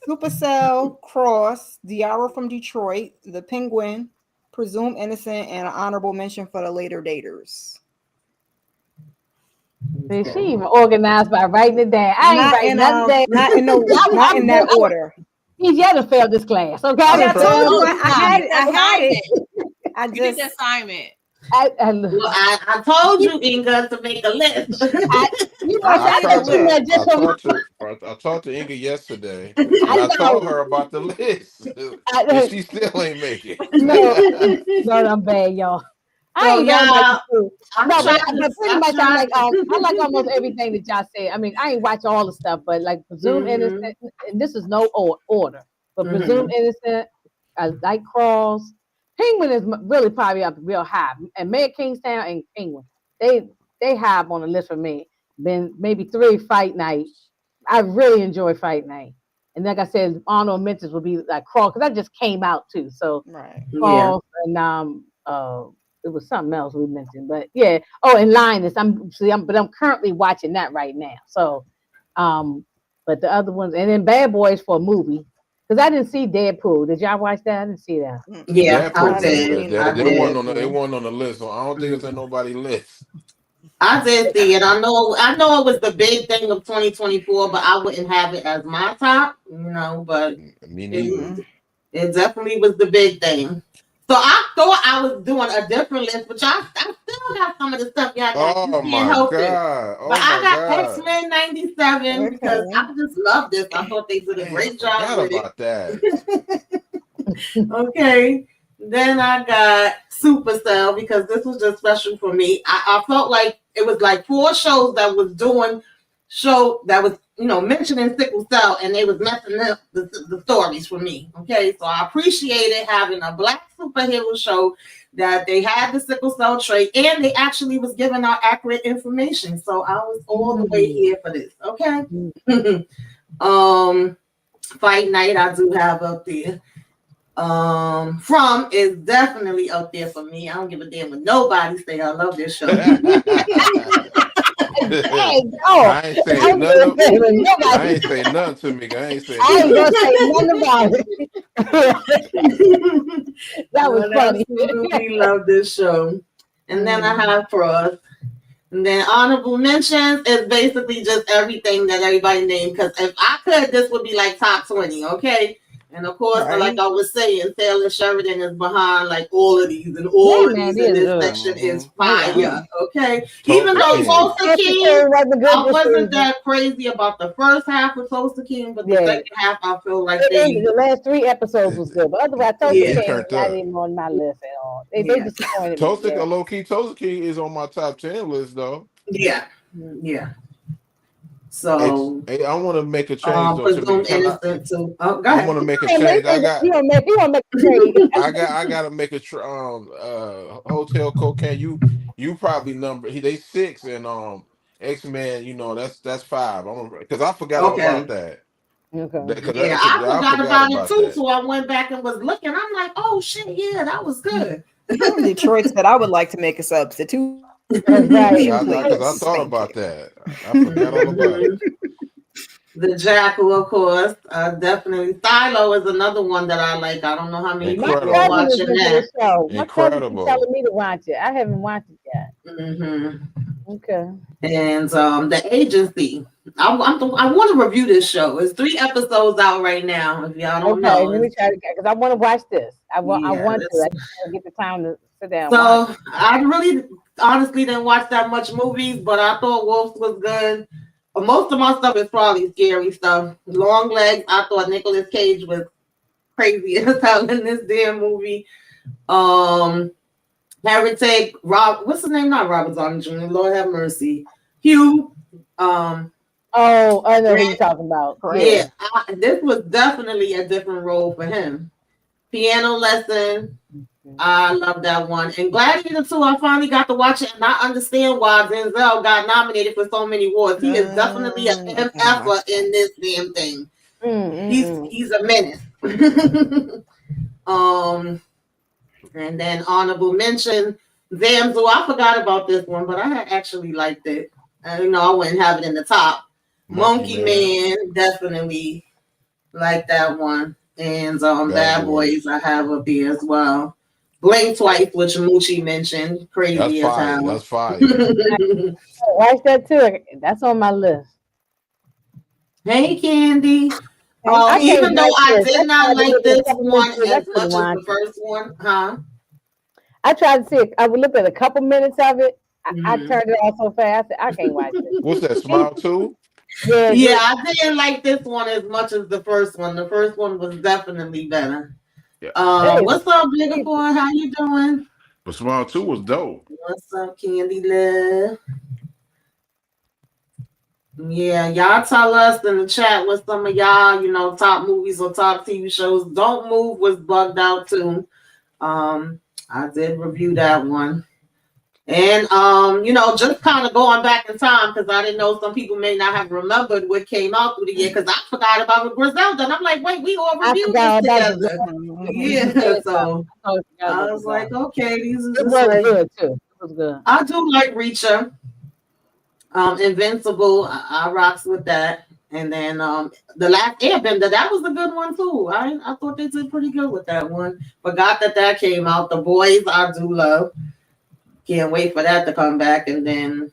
Supercell, Cross, Diara from Detroit, The Penguin, Presumed Innocent, and an honorable mention for the later daters. See, she even organized by writing it down. I ain't Not writing in nothing down. not in that order. He's yet to fail this class. Okay. I See, I told trust you you. I had it. I had it. I You did the just assignment. Well, I told you, Inga, to make a list. You know, I I I made a tried just to. list. that just from I talked to Inga yesterday, and I I told know. her about the list, and I, she still ain't make it. no, no, I'm bad, y'all. I So ain't going back to y'all, school. I No, tried but pretty I much tried I like almost everything that y'all said. I mean, I ain't watch all the stuff, but like Presumed Mhm, Innocent, and this is no order, but Presumed mhm. Innocent, I like Crawls. Penguin is really probably up real high, and Mayor Kingstown and Penguin, they high up on the list for me. Then maybe 3 Fight Night. I really enjoy Fight Night, and like I said, honorable mentions would be like Crawl because that just came out too. So Right. Yeah. Crawl and it was something else we mentioned, but yeah. Oh, and Linus. But I'm currently watching that right now. So, but the other ones, and then Bad Boys for a movie because I didn't see Deadpool. Did y'all watch that? I didn't see that. Yeah, I Deadpool, did. I that wasn't did. on the. It wasn't on the list, so I don't think it's on nobody's list. I did see it. I know it was the big thing of 2024, but I wouldn't have it as my top, but Me neither. Mm-hmm. it definitely was the big thing. So I thought I was doing a different list, but I still got some of the stuff y'all got. You Oh can't my help it. god! But Oh I my got god! X-Men 97 because Okay. I just love this. I thought they did a Dang, I great job forgot with it. about that. Okay. Then I got Supercell because this was just special for me. I felt like it was like 4 shows that was mentioning sickle cell, and they was messing up the stories for me. Okay, so I appreciated having a black superhero show that they had the sickle cell trait and they actually was giving out accurate information. So I was all the way here for this. Okay. Fight Night I do have up there. From is definitely up there for me. I don't give a damn what nobody say. I love this show. Dang, oh, I ain't saying nothing. I ain't saying nothing to me. I ain't saying I ain't nothing. gonna say nothing about it. That was I funny. absolutely love this show. And then I have Frost. And then honorable mentions is basically just everything that everybody named. Because if I could, this would be like top 20, okay? And of course, like I was saying, Taylor Sheridan is behind like all of these, and all of these in this section is fire, okay? Even though Tulsa King, I wasn't that crazy about the first half of Tulsa King, but the second half, I feel like the last 3 episodes was good. But otherwise, Tulsa King is not even on my list at all. They disappointed me. Tulsa King is on my top 10 list, though. Yeah. So I want to make a change though. Innocent too. Go ahead. I want to make a change. I got to make a Hotel Cocaine. You probably number they 6 and X-Men. You know that's 5. Because I forgot about that. Okay. I forgot about it too. So I went back and was looking. I'm like, oh shit, yeah, that was good. Detroit said I would like to make a substitute. Because I thought about that. I forgot all about it. The Jackal, of course, definitely. Silo is another one that I like. I don't know how many people are watching that. Incredible. Telling me to watch it. I haven't watched it yet. Okay. And the Agency. I want to review this show. It's 3 episodes out right now. If y'all don't know, let me try to because I want to watch this. I want to. I get the time to sit down. So I really, honestly, didn't watch that much movies, but I thought Wolves was good. Most of my stuff is probably scary stuff. Long Legs. I thought Nicolas Cage was crazy as hell in this damn movie. Heretic. What's his name? Not Robert Downey Jr. Lord have mercy. Hugh. Oh, I know who you're talking about. Yeah, this was definitely a different role for him. Piano Lesson. I love that one. And Gladiator 2, I finally got to watch it, and I understand why Denzel got nominated for so many awards. He is definitely an MF in this damn thing. He's a menace. And then honorable mention, Zamzu. I forgot about this one, but I had actually liked it. I wouldn't have it in the top. Monkey Man, definitely like that one. And Bad Boys I have up here as well. Blink Twice, which Moochie mentioned. Crazy as hell. That's fire. Watch that too. That's on my list. Hey, Candy. Even though I did not like this one as much as the first one, I tried to see it. I would look at a couple minutes of it. I turned it off so fast. I can't watch it. What's that? Smile 2? Yeah, I didn't like this one as much as the first one. The first one was definitely better. Yeah. What's up, Bigger Boy? How you doing? But Smile 2 was dope. What's up, Candy Love? Yeah, y'all tell us in the chat what some of y'all, top movies or top TV shows. Don't Move was bugged out too. I did review that one. And, just kind of going back in time because I didn't know some people may not have remembered what came out through the year because I forgot about Griselda. And I'm like, wait, we all reviewed this together. Yeah, so I was like, okay, these are good too. It was good. I do like Reacher. Invincible, I rocks with that. And then The Last Airbender, that was a good one too. I thought they did pretty good with that one. Forgot that came out. The Boys, I do love. Can't wait for that to come back. And then,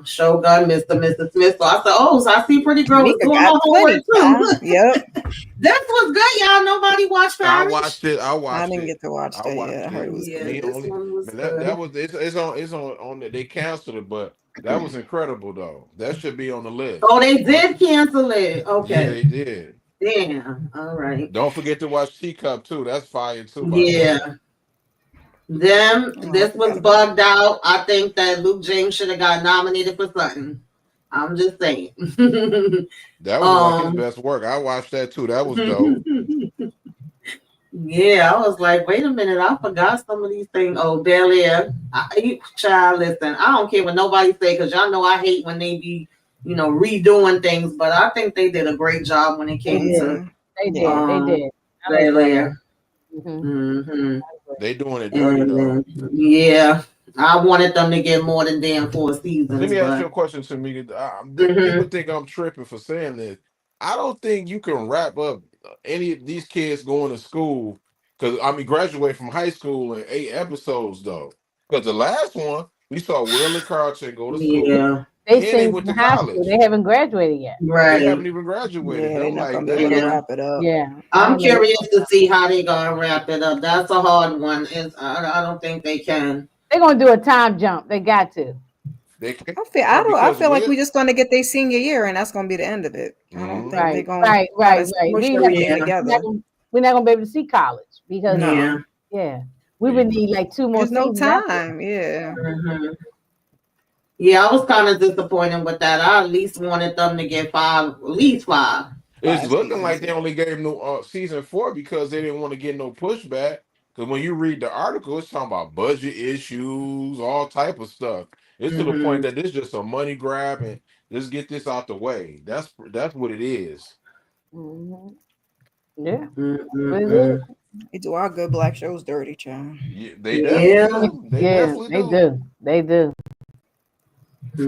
Shogun, Mr. and Mrs. Smith. So I said, I see Pretty Girl was doing my homework too. Yep. This was good, y'all. Nobody watched Parish? I watched it. I didn't get to watch that yet. I heard it was good. It's on they canceled it, but that was incredible though. That should be on the list. Oh, they did cancel it. Okay. Yeah, they did. Damn. All right. Don't forget to watch Teacup too. That's fire too. Yeah. This was bugged out. I think that Luke James should have got nominated for something. I'm just saying. That was like his best work. I watched that too. That was dope. Yeah, I was like, wait a minute, I forgot some of these things. Oh, Bel Air. Child, listen, I don't care what nobody say because y'all know I hate when they be, redoing things, but I think they did a great job when it came to they did. Bel Air. They doing it dirty though. Yeah. I wanted them to get more than damn 4 seasons. Let me ask you a question, Tamika. People think I'm tripping for saying this. I don't think you can wrap up any of these kids going to school graduate from high school in 8 episodes though. Because the last one, We saw Will and Carlton go to school. Yeah. They Then they sing went to in high school. college. They haven't graduated yet. They Right. haven't even graduated. Yeah, they're I'm not like, gonna be able to damn. wrap it up. Yeah. I'm curious to see how they gonna wrap it up. That's a hard one. I don't think they can. They're gonna do a time jump. They got to. They can't I feel like Will, we're just gonna get their senior year and that's gonna be the end of it. I don't think they're Right, gonna right, try right, to right. smush We everything Yeah. together. we're not gonna be able to see college because No. Yeah. we would need like 2 more There's no seasons after. time. Yeah. Mhm. Yeah, I was kind of disappointed with that. I at least wanted them to get at least 5. it's 5 looking like seasons. they only gave no season 4 because they didn't want to get no pushback. Because when you read the article, it's talking about budget issues, all type of stuff. It's to the point that this just a money grab and just get this out the way. That's what it is. Mhm. Yeah. Mm-mm-mm. They do our good black shows dirty, child. Yeah, they Yeah. definitely do. They Yeah, definitely they do. do. They do.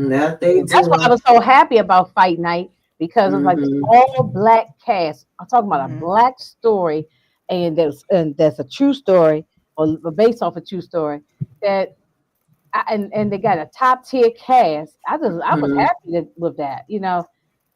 That they That's why I do. was so happy about Fight Night because it's like this Mhm. all black cast. I'm talking about a Mhm. black story, and that's a true story or based off a true story. That and they got a top tier cast. I was Mhm. happy with that,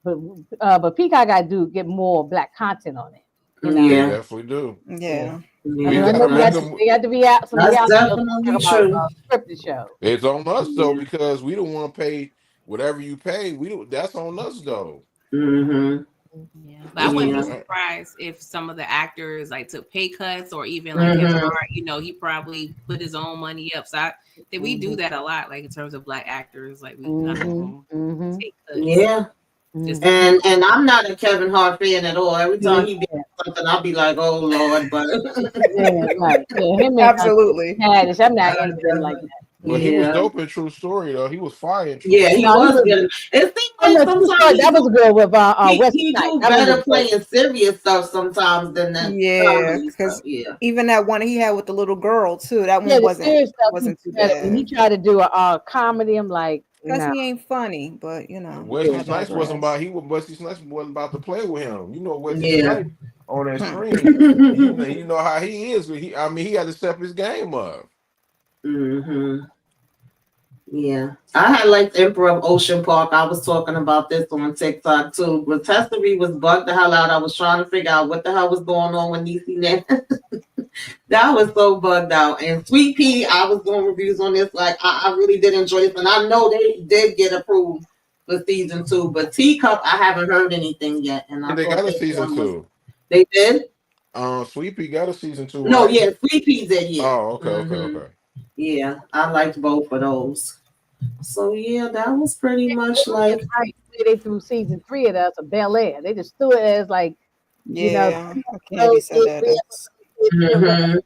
but Peacock got to get more black content on it. They Yeah. definitely do. Yeah. I We mean, I Yeah. gotta know make That's, them. they got to be out some that's reality shows to definitely talk about true. scripted shows. It's on us though Yeah. because we don't want to pay whatever you pay. We don't. That's on us though. Mhm. Yeah, but I It's wouldn't be Yeah. surprised if some of the actors like took pay cuts or even like Kevin Mhm. Hart. He probably put his own money up. So we do that a lot, like in terms of black actors, like we kind of Mm-hmm. take cuts. Yeah. Just And I'm not a Kevin Hart fan at all. Every time he be Yeah, something, I'll be like, oh Lord, but right. Yeah, him and Absolutely. Haddish, I'm not into them like that. But he was yeah. dope in True Story though. He was fire in True Yeah, he Story. No, he was was. good. It seems Oh like no, True sometimes Story, that was good with Wesley he Snipes. do That one better was good. playing serious stuff sometimes than that Yeah, comedy because stuff. Yeah. even that one he had with the little girl too, that Yeah, one the serious stuff wasn't too better. When he bad. tried to do a comedy, I'm like, Because no. he ain't funny, but Wesley I Snipes wasn't digress. about. Wesley Snipes wasn't about to play with him. You know Wesley Yeah. Snipes on that Hmm. screen. You know how he is. He had to step his game up. hmm Yeah. I had like the Emperor of Ocean Park. I was talking about this on TikTok too. Rotisserie was bugged the hell out. I was trying to figure out what the hell was going on with Niecy Nash. That was so bugged out. And Sweet Pea, I was doing reviews on this. Like, I really did enjoy this. And I know they did get approved for season 2. But Teacup, I haven't heard anything yet. And I And they thought got a this season one was. 2. They did? Sweet Pea got a season 2, No, right? yeah, Sweet Pea did, yeah. Oh, okay. Yeah, I liked both of those. So, yeah, that was pretty much like. They threw season 3 of us, of Bel Air. They just threw it as like, Yeah, Candy said that. Mhm.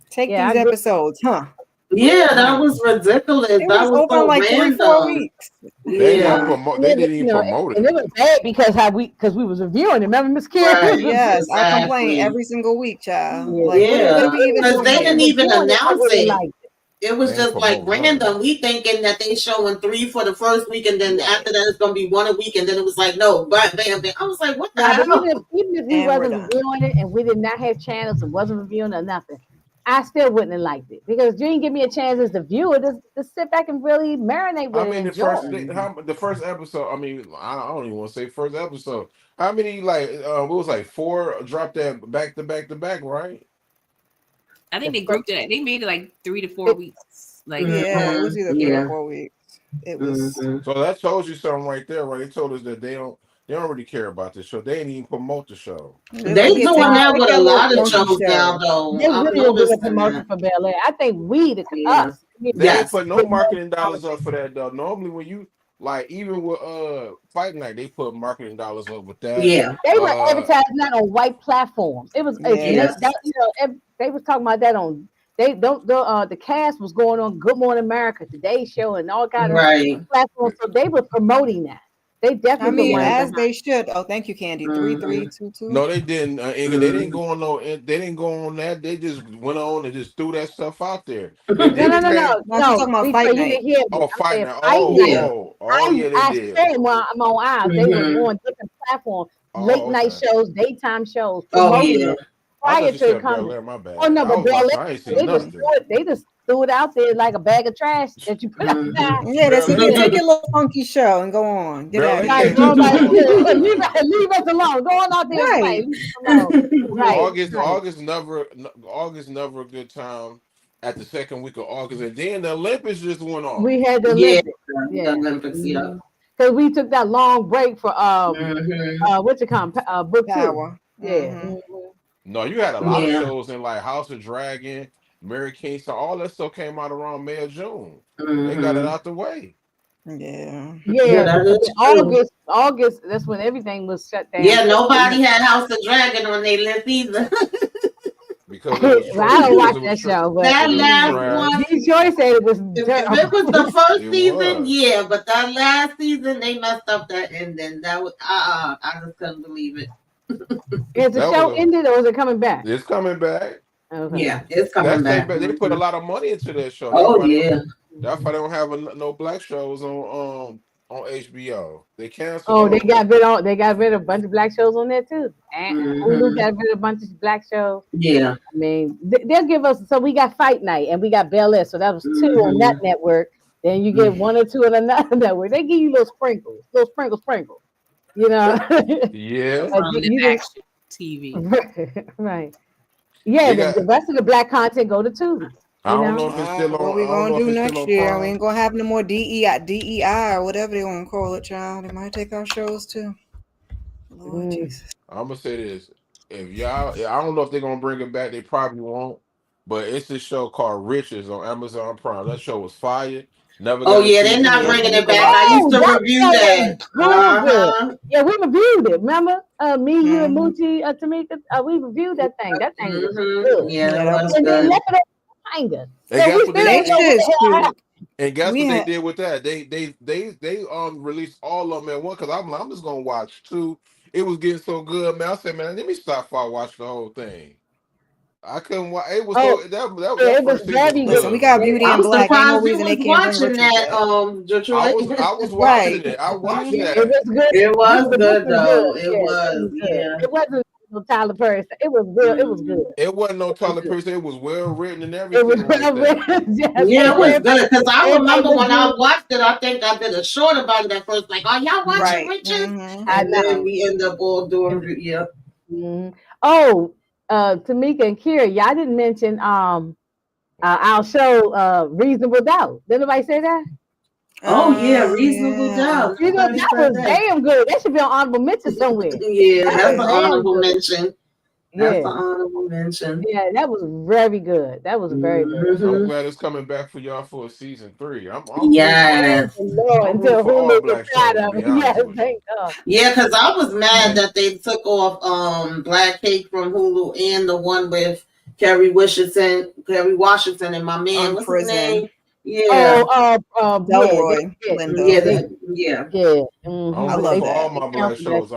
Take Yeah, these episodes, huh? Yeah, that was ridiculous. It That was was open so like 3-4 random. weeks. They Yeah. They didn't even promote and it. it was bad because we was reviewing it. Remember, Miss Kim? Right. Yes, I Exactly. complain every single week, child. Yeah. Like, Yeah, what are we even because doing they here? didn't even announce it. Like It was They ain't just like promote nothing. random. We thinking that they showing 3 for the first week, and then after that it's gonna be 1 a week, and then it was like no, bam, bam, bam. I was like, what the Nah, but hell? even if we And we're wasn't done. reviewing it and we did not have channels and wasn't reviewing or nothing, I still wouldn't have liked it because you didn't give me a chance as the viewer to sit back and really marinate with I it mean, and the enjoy it. the first episode. I mean, I don't even want to say first episode. How many what was like 4 dropped that back to back to back, right? I think they grouped it. They made it like 3 to 4 weeks. Like Yeah, it was either 3 or 4 weeks. It was. So that tells you something right there, right? They told us that they don't really care about the show. They didn't even promote the show. They doing that with a lot of shows now, though. They I'm really didn't do a noticing promotion that. for Bel Air. I think us. They ain't put no marketing dollars up for that though. Normally when you like even with Fight Night, they put marketing dollars up with that. Yeah. They were advertising that on white platforms. It was Yes. they was talking about that on the cast was going on Good Morning America, Today Show, and all kind of platforms. So they were promoting that. They definitely. as they should. Oh, thank you, Candy. 3322. No, they didn't. They didn't go on no. They didn't go on that. They just went on and just threw that stuff out there. No. Talking about Fight Night. Oh, Fight Night. Yeah, they did. I said while I'm on aisle, they were on different platforms, late night shows, daytime shows. Oh yeah. Prior to coming. My bad. Oh no, but I ain't seen nothing. they just threw it out there like a bag of trash that you put outside. Yeah, that's Barely it. Take came- your little funky show and go on. Get out Barely of Right, here. came go into back, the leave us alone. Go on out there and play. Right. Leave us alone. Right, August, right. August never a good time at the second week of August, and then the Olympics just went off. We had the Yeah, Olympics. the Yeah. Olympics, yeah. Because we took that long break for Mm-hmm. what's it called? Book 2. Power. Yeah. Mhm. No, you had a lot of Yeah. shows in like House of Dragon, Mary Kingston, all that stuff came out around May or June. They got it Mm-hmm. out the way. Yeah. Yeah, that but is true. August, that's when everything was shut down. Yeah, nobody had House of Dragon on their list either. Because it was Well, I don't watch because it that was show, but That because it was last trash. one, Detroit said it was if terrible. it was the first It season, was. yeah, but that last season they messed up that ending. That was I just couldn't believe it. Is the That show was ended or is it coming back? It's coming back. Okay. Yeah, it's coming back. They put a lot of money into that show. Oh yeah. That's why they don't have no black shows on HBO. They canceled. Oh, they all got rid of a bunch of black shows on there too. And Hulu got rid of a bunch of black shows. Yeah. I mean, they'll give us. So we got Fight Night and we got Bel Air. So that was 2 on that network. Then you get 1 or 2 on another network. They give you little sprinkles. You know. Yeah. But From the you just- action TV. right. Yeah, the rest of the black content go to Tubi. I don't know if it's still on. What we I don't know gonna if do it's next still on year? Prime. We ain't gonna have no more DEI or whatever they want to call it, child. They might take our shows too. Lord Jesus. I'm gonna say this: if y'all, I don't know if they're gonna bring it back. They probably won't. But it's this show called Riches on Amazon Prime. That show was fire. Never. Oh got a yeah, they're season not yet. bringing it back. I used to that review show that. was real good. Uh-huh. Yeah, we reviewed it. Remember, me, you, and Moochie, Tamika. We reviewed that thing. That thing was good. Yeah, that was And they good. left it on hanger. And So guess we what still they don't know did? what the hell happened. And guess We what had- they did with that? They released all of them at one because I'm just gonna watch 2. It was getting so good, man. I said, man, let me stop before I watch the whole thing. I couldn't watch. It was so that it was first season very was Listen, we good, got man. Beauty I'm and Black. Ain't no surprised you reason they was can't bring watching Richard that, back. Detroit. I was watching Right. it. I watched Yeah, that. it was good. It was This good though. good. It was, good. yeah. It wasn't no Tyler Perry. It was good. It was good. It wasn't no Tyler Perry. It was well written and It everything was like that. yes, Yeah, it was good because I everybody remember was when I good. watched it. I think I did a short about it at first, like, "Are y'all watching Right. Richard?" Mhm. I And know. then we end up all doing, yeah. Oh, Tamika and Kira, y'all didn't mention our show Reasonable Doubt. Did nobody say that? Oh yeah, Reasonable Doubt. You know, that was damn good. That should be on honorable mention somewhere. Yeah, That that's was an damn honorable good. mention. That's an Yeah, honorable mention. yeah, that was very good. That was very good. I'm glad it's coming back for y'all for a season 3. I'm Yes. Lord, I'm until rooting for all Hulu black gets tired shows, to of be it. honest Yes, with you. thank God. Yeah, because I was mad that they took off Black Cake from Hulu and the one with Kerry Washington and my man, what's his name? Yeah. Delroy. Yeah, Linda. Yeah. mhm. I'm I rooting love for that. all my black shows.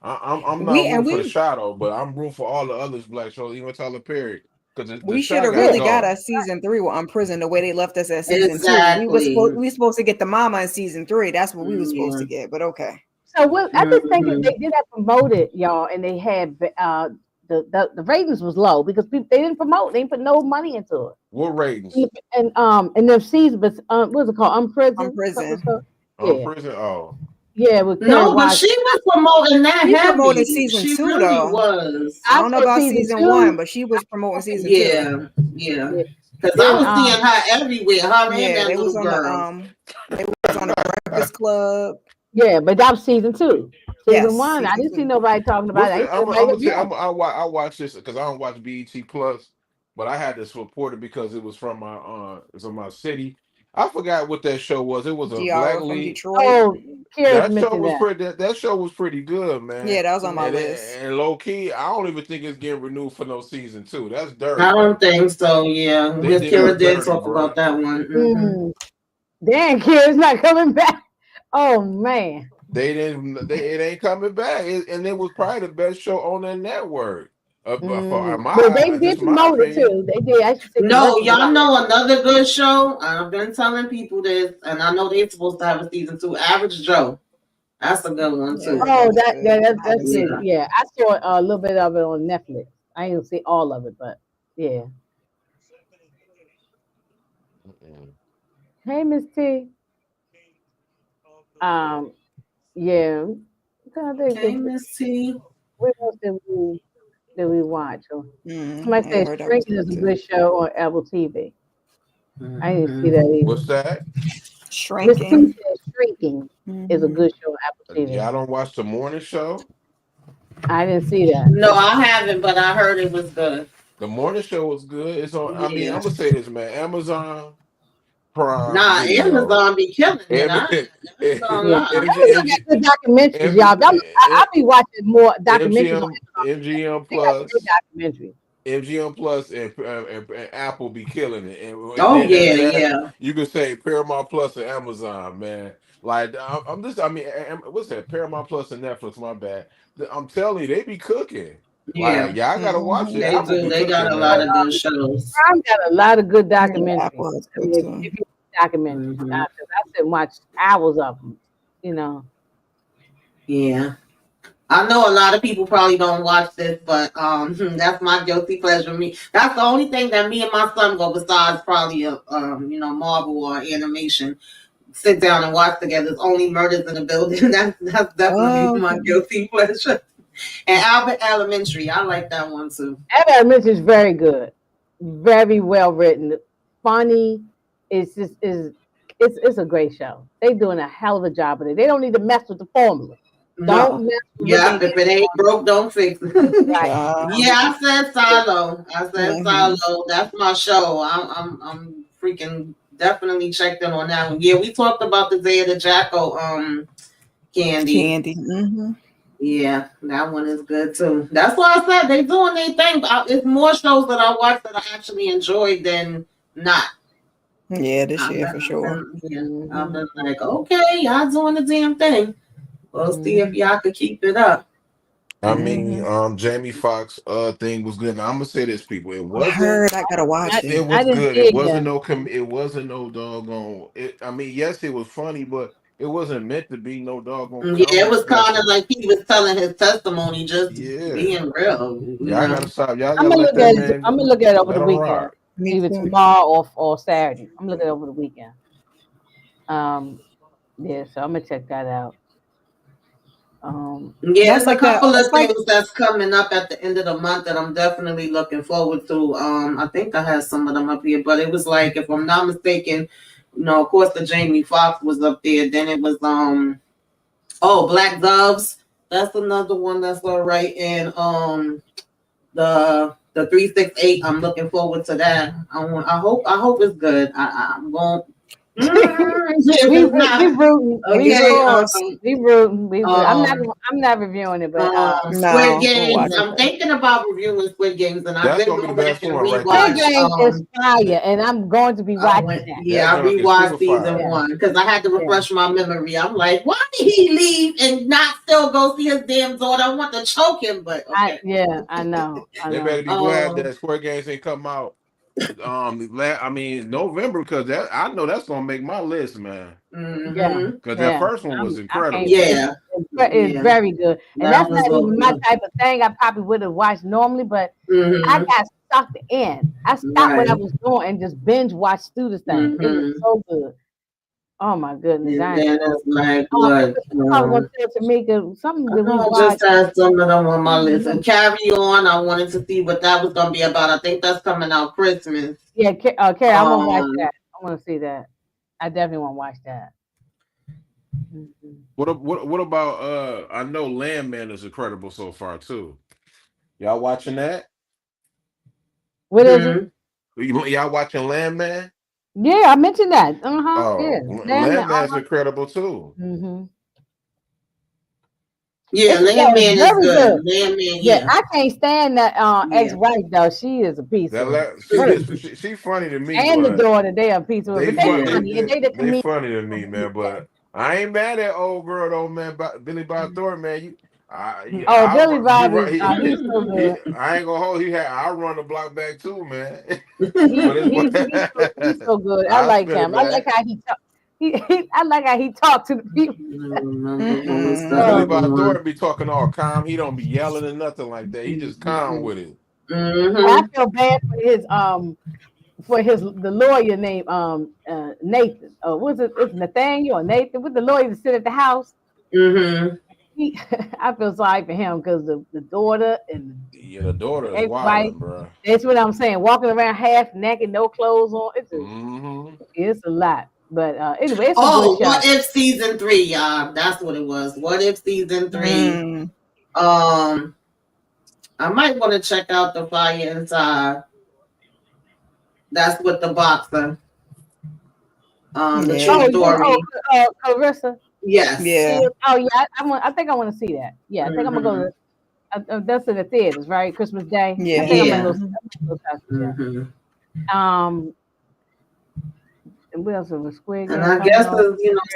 I'm not rooting for the shadow, but I'm rooting for all the other black shows, even Tyler Perry. Because We should have really got a season 3 with Unprisoned the way they left us at season 2. We were supposed to get the mama in season 3. That's what we were supposed to get, but okay. So I just think if they did that promoted, y'all, and they had the ratings was low because they didn't promote, they didn't put no money into it. What ratings? And the season, but what's it called? Unprisoned. Unprisoned. Unprisoned. Oh. Yeah, with no, but she was promoting that she heavy. promoted season she 2 really though. was. I don't know about season 1, but she was promoting season 2. Yeah. Because I was seeing her everywhere. Her and that they little was on girl. they was on the Breakfast Club. Yeah, but that was season 2. Season Yes, 1, I season didn't see 2. nobody talking about it. I watch this because I don't watch BET Plus, but I had to support it because it was from my city. I forgot what that show was. It was a Black from League. Detroit. Oh, that show was pretty good, man. Yeah, that was on my list. And low key, I don't even think it's getting renewed for no season 2. That's dirty. I don't think so. Yeah, because Kira did talk about that one. Damn, Kira's not coming back. Oh man, it ain't coming back, and it was probably the best show on that network. But they did promote it too. They did. I should say no, y'all know another good show. I've been telling people this, and I know they're supposed to have a season 2. Average Joe. That's a good one too. Oh, that's good. Yeah, I saw a little bit of it on Netflix. I didn't see all of it, but yeah. Hey, Miss T. Yeah. I'm trying to think Okay, Miss T. what else did we watch? Somebody I said heard that was Shrinking good is a too. good show on Apple TV. I didn't see Mhm. that What's either. that? Miss T Shrinking. said Shrinking is a Hmm. good show on Apple TV. Y'all don't watch the morning show? I didn't see that. No, I haven't, but I heard it was good. The morning show was good. It's on. I mean, Yeah. I'm gonna say this, man. Amazon Prime Nah, Video. Amazon be killing it. M- I ain't gonna Yeah, lie. Amazon got good documentaries, y'all. I be watching more documentaries on Amazon. MGM They got some good Plus. documentaries. MGM Plus and Apple be killing it, and Oh then yeah, after that, yeah, you can say Paramount Plus and Amazon, man. Like I'm just, I mean, what's that? Paramount Plus and Netflix. My bad. I'm telling you, they be cooking. yeah. Like y'all gotta watch it. They Apple do. be They got cooking, a lot man. of good shows. Prime got a lot of good Yeah, documentaries. Apple is I good mean, too. if you documentaries, Hmm. because I sit and watch hours of them. You know. Yeah. I know a lot of people probably don't watch this, but that's my guilty pleasure. Me, that's the only thing that me and my son go besides probably a Marvel or animation. Sit down and watch together. It's only Murders in the Building. That's definitely Oh, my okay. guilty pleasure. And Albert Elementary, I like that one too. Abbott Elementary is very good, very well written, funny. It's just is it's a great show. They doing a hell of a job with it. They don't need to mess with the formula. No. Don't mess with what they Yeah, did. if it ain't broke, don't fix it. Right. Yeah, I said Silo. I said Mhm. Silo. That's my show. I'm freaking definitely checked in on that one. Yeah, we talked about the Day of the Jackal candy. Candy. Hmm. Yeah, that one is good too. That's why I said they doing their thing. It's more shows that I watch that I actually enjoy than not. Yeah, this I've year been, for sure. yeah, I've Mhm. been like, okay, y'all doing the damn thing. We'll see if Mhm. y'all could keep it up. I mean, Hmm. Jamie Foxx thing was good. Now I'm gonna say this, people. I heard I gotta I, watch it. It I was didn't good. see It it wasn't yet. no it wasn't no doggone. I mean, yes, it was funny, but it wasn't meant to be no doggone Yeah, it comedy was kind of special. like he was telling his testimony, just Yeah, being real. y'all gotta stop. Y'all I'm gotta gonna let look that at it. man I'm go. gonna look at it over Let the him weekend, rock. Me either too. tomorrow or Saturday. I'm looking over the weekend. Um, yeah, so I'm gonna check that out. Um, Yeah, That's it's a like that. couple That's of like things that's coming up at the end of the month that I'm definitely looking forward to. I think I have some of them up here, but it was like, if I'm not mistaken, of course the Jamie Foxx was up there. Then it was Black Doves. That's another one that's all right. And the 368. I'm looking forward to that. I hope it's good. I'm going. If we it's we we not rooting. We fingers okay, rooting. crossed. We rooting. We rooting. um, I'm not reviewing it, but Squid No, we'll Games. watch yeah. it I'm though. thinking about reviewing Squid Games, and I That's did gonna be go the back best and one right Squid there. rewatch. Games is fire, and I'm going to be I watching went, that. yeah, That I junk is super rewatched season fire. Yeah, one because I had to yeah, refresh my memory. I'm like, why did he leave and not still go see his damn daughter? I want to choke him, but okay. I know, I They better know. be glad Um, that Square Games ain't come out. I mean November, because that I know that's gonna make my list, man. Yeah, mm-hmm. Because that yeah. first one was I can't incredible. wait. Yeah, It's yeah, very good, and that that's not was all even my good. type of thing. I probably would have watched normally, but I Mm-hmm. got sucked in. I stopped what I Right. was doing and just binge watched through the thing. It was Mm-hmm. so good. Oh my goodness, And I ain't then know. it's like Oh, what? I was gonna tell Tamika something that we I watched. just had some of them on my list. And Carry On, I wanted to see what that was going to be about. I think that's coming out Christmas. Yeah, Carrie, I want to watch Um, that. I want to see that. I definitely want to watch that. Mhm. What about I know Landman is incredible so far too. Y'all watching that? What is it? hmm. Y'all watching Landman? Yeah, I mentioned that. Uh huh. Yeah, Oh, damn. Landman's incredible too. Mm-hmm. Yeah, Yeah, it's Landman is very good. good. Landman, Yeah, yeah. I can't stand that Yeah. ex-wife though. She is a piece That of she work. is she funny to me, And the but daughter, they a piece of work. they But they fun Yeah. funny and they the they comedian. funny to me, man. But I ain't mad at old girl though, man. Billy Bob Thornton, man. Oh, Billy He Bob run is he's so he good. I ain't gonna hold. I run the block back too, man. He But it's he's he's so, he's so good. I I'll like spit it him. I like back. how he talk. I like how he talked to the people. I don't remember what was the Mm-mm. Billy other Bob one. Thornton be talking all calm. He don't be yelling and nothing like that. He just calm with it. I Mm-hmm. feel bad for his for the lawyer named Nathan. Was it? It's Nathaniel or Nathan? With the lawyer to sit at the house. I feel sorry for him because the daughter and the daughter is ex-wife. wild, bro. That's what I'm saying. Walking around half naked, no clothes on. It's a lot. But anyway, it's a good show. What If season 3, y'all? That's what it was. What If season 3? I might want to check out the Fire Inside. That's with the boxer. The true story. Clarissa. Yes. Yeah. Oh yeah. I think I want to see that. Yeah. I think I'm gonna go to. That's in the theaters, right? Christmas Day. Yeah. I think I'm gonna go. And what else was Squid Game? And I guess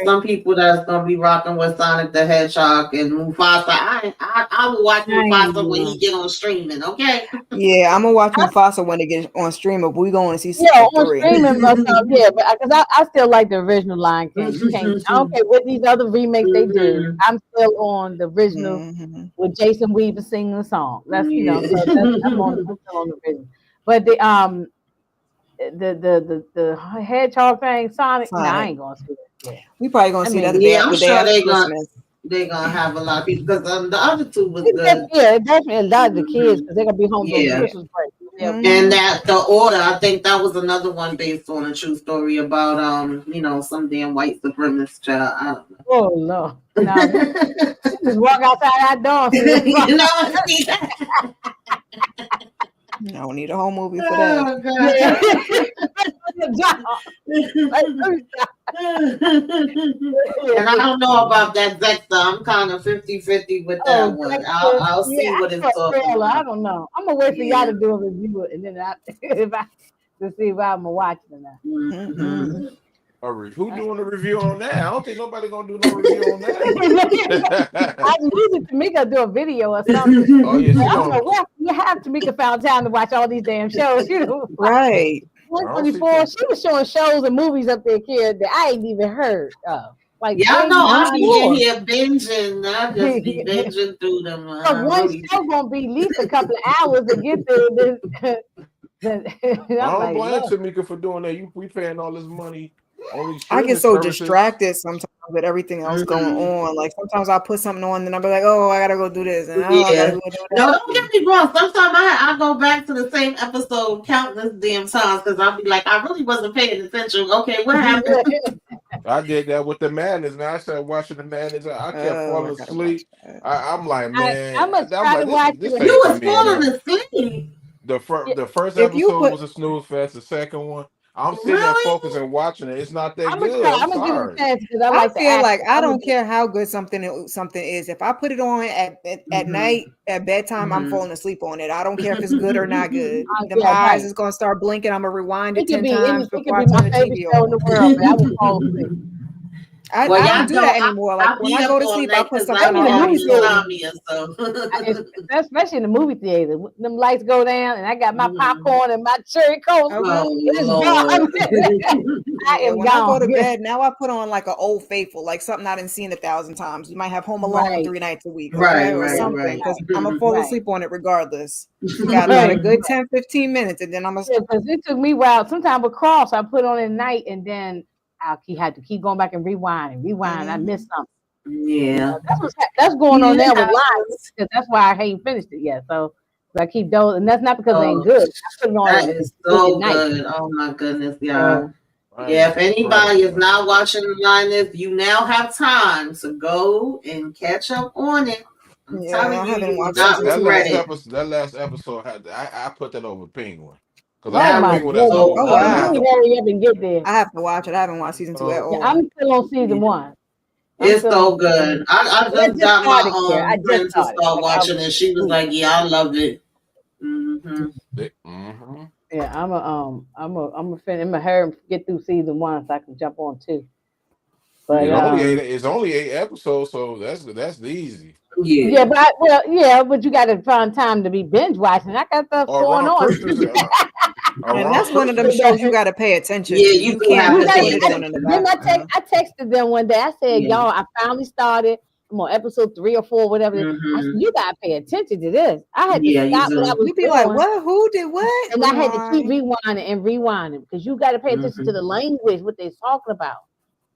some people that's gonna be rocking with Sonic the Hedgehog and Mufasa. I will watch Mufasa when he get on streaming. Okay. Yeah, I'm gonna watch Mufasa when it gets on stream. If we going to see season 3. On streaming, but because I still like the original Lion King. You can't. I don't care what these other remakes they do. I'm still on the original with Jason Weaver singing the song. That's I'm on the original. But the hedgehog thing, Sonic. Nah, I ain't gonna see that. Yeah. We probably gonna see that the day after Christmas. They're gonna have a lot of people because the other two was good. Yeah, definitely a lot of the kids because they're gonna be home during Christmas break. And that the order, I think that was another one based on a true story about some damn white supremacist child. I don't know. Oh no, just walk outside that door. I don't need a whole movie for that. And I don't know about that Vector. I'm kind of 50-50 with that one. I'll see what it's talking about. I don't know. I'm gonna wait for y'all to do a review and then to see if I'm gonna watch it or not. Who doing a review on that? I don't think nobody gonna do no review on that. I usually Tamika do a video or something. Oh yeah, you have Tamika found time to watch all these damn shows. Right. 124. She was showing shows and movies up there, kid, that I ain't even heard of. Like y'all know I be in here binging. I just be binging through them. One show gonna be at least a couple of hours to get through this. I don't blame Tamika for doing that. We paying all this money. I get so distracted sometimes with everything else going on. Like sometimes I'll put something on and I'll be like, oh, I gotta go do this. And I gotta go do that. No, don't get me wrong. Sometimes I go back to the same episode countless damn times because I'll be like, I really wasn't paying attention. Okay, what happened? I did that with the Madness. Now I started watching the Madness. I kept falling asleep. I'm like, man, I'm like, this you was falling asleep. The first episode was a snooze fest. The second one, I'm sitting there focusing and watching it. It's not that good. I'm sorry. I feel like I don't care how good something is. If I put it on at night at bedtime, I'm falling asleep on it. I don't care if it's good or not good. The eyes is gonna start blinking. I'm gonna rewind it 10 times before I turn the TV on. I don't do that anymore. Like when I go to sleep, I put something on. Especially in the movie theater, them lights go down, and I got my popcorn and my cherry coke. When I go to bed, now I put on like an Old Faithful, like something I didn't see 1,000 times. You might have Home Alone 3 nights a week, or something. Because I'm gonna fall asleep on it regardless. Got a good 10-15 minutes, and then I'm gonna. Because it took me a while. Sometimes with Cross, I put on at night, and then I had to keep going back and rewind. I missed something. Yeah, that's going on there with Lies, because that's why I ain't finished it yet. So I keep those, and that's not because it ain't good. I put it on that is so good. Oh my goodness, y'all. Yeah, if anybody is not watching Linus, you now have time to go and catch up on it. I'm telling you, I haven't watched that last episode. I put that over Penguin. I have to watch it. I haven't watched season 2 at all. I'm still on season 1. It's so good. I just got my friend to start watching it. She was like, "Yeah, I love it." Yeah, I'm a finish. I'm a hurry get through season 1 so I can jump on 2. But it's only 8 episodes, so that's easy. Yeah, but you got to find time to be binge watching. I got stuff going on. And that's one of them shows you got to pay attention. Yeah, you can't. I texted them one day. I said, y'all, I finally started I'm on episode 3 or 4, whatever. I said, you gotta pay attention to this. I had to stop what I was We'd be doing. like, what? Who did what? And I had to keep rewinding and rewinding because you got to pay attention to the language, what they're talking about.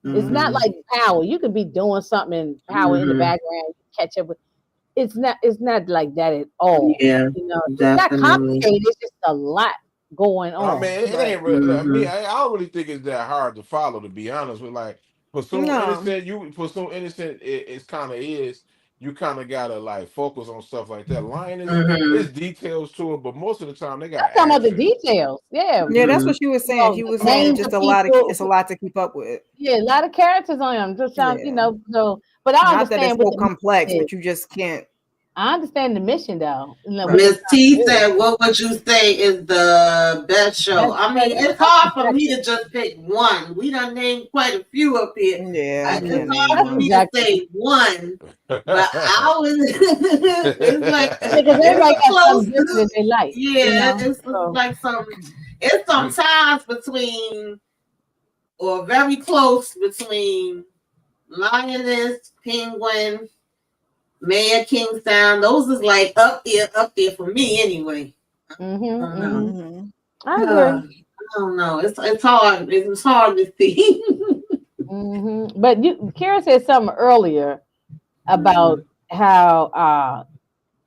It's not like Power. You could be doing something in Power in the background, catch up with. It's not like that at all. Yeah, you know, it's not complicated. It's just a lot going on. I mean, it ain't really. I mean, I don't really think it's that hard to follow. To be honest with, like, for some innocent, it's kind of is. You kind of gotta like focus on stuff like that. Lion there's details to it, but most of the time they got. Some of the details, yeah. That's what she was saying. She was saying it's just a lot. It's a lot to keep up with. Yeah, a lot of characters on them. Just sounds, you know. So, but I Not understand that it's so complex, but you just can't. I understand the mission though. Miss T said, "What would you say is the best show?" I mean, it's hard for me to just pick one. We done named quite a few up here. Yeah, it's hard for me to say one. But I was. It's like because everybody got something different they like. Yeah, it's like some. It's sometimes between, or very close between, Lioness, Penguin, Mayor Kingstown. Those is like up there for me anyway. I agree. I don't know. It's hard. It's hard to see. But Kara said something earlier about how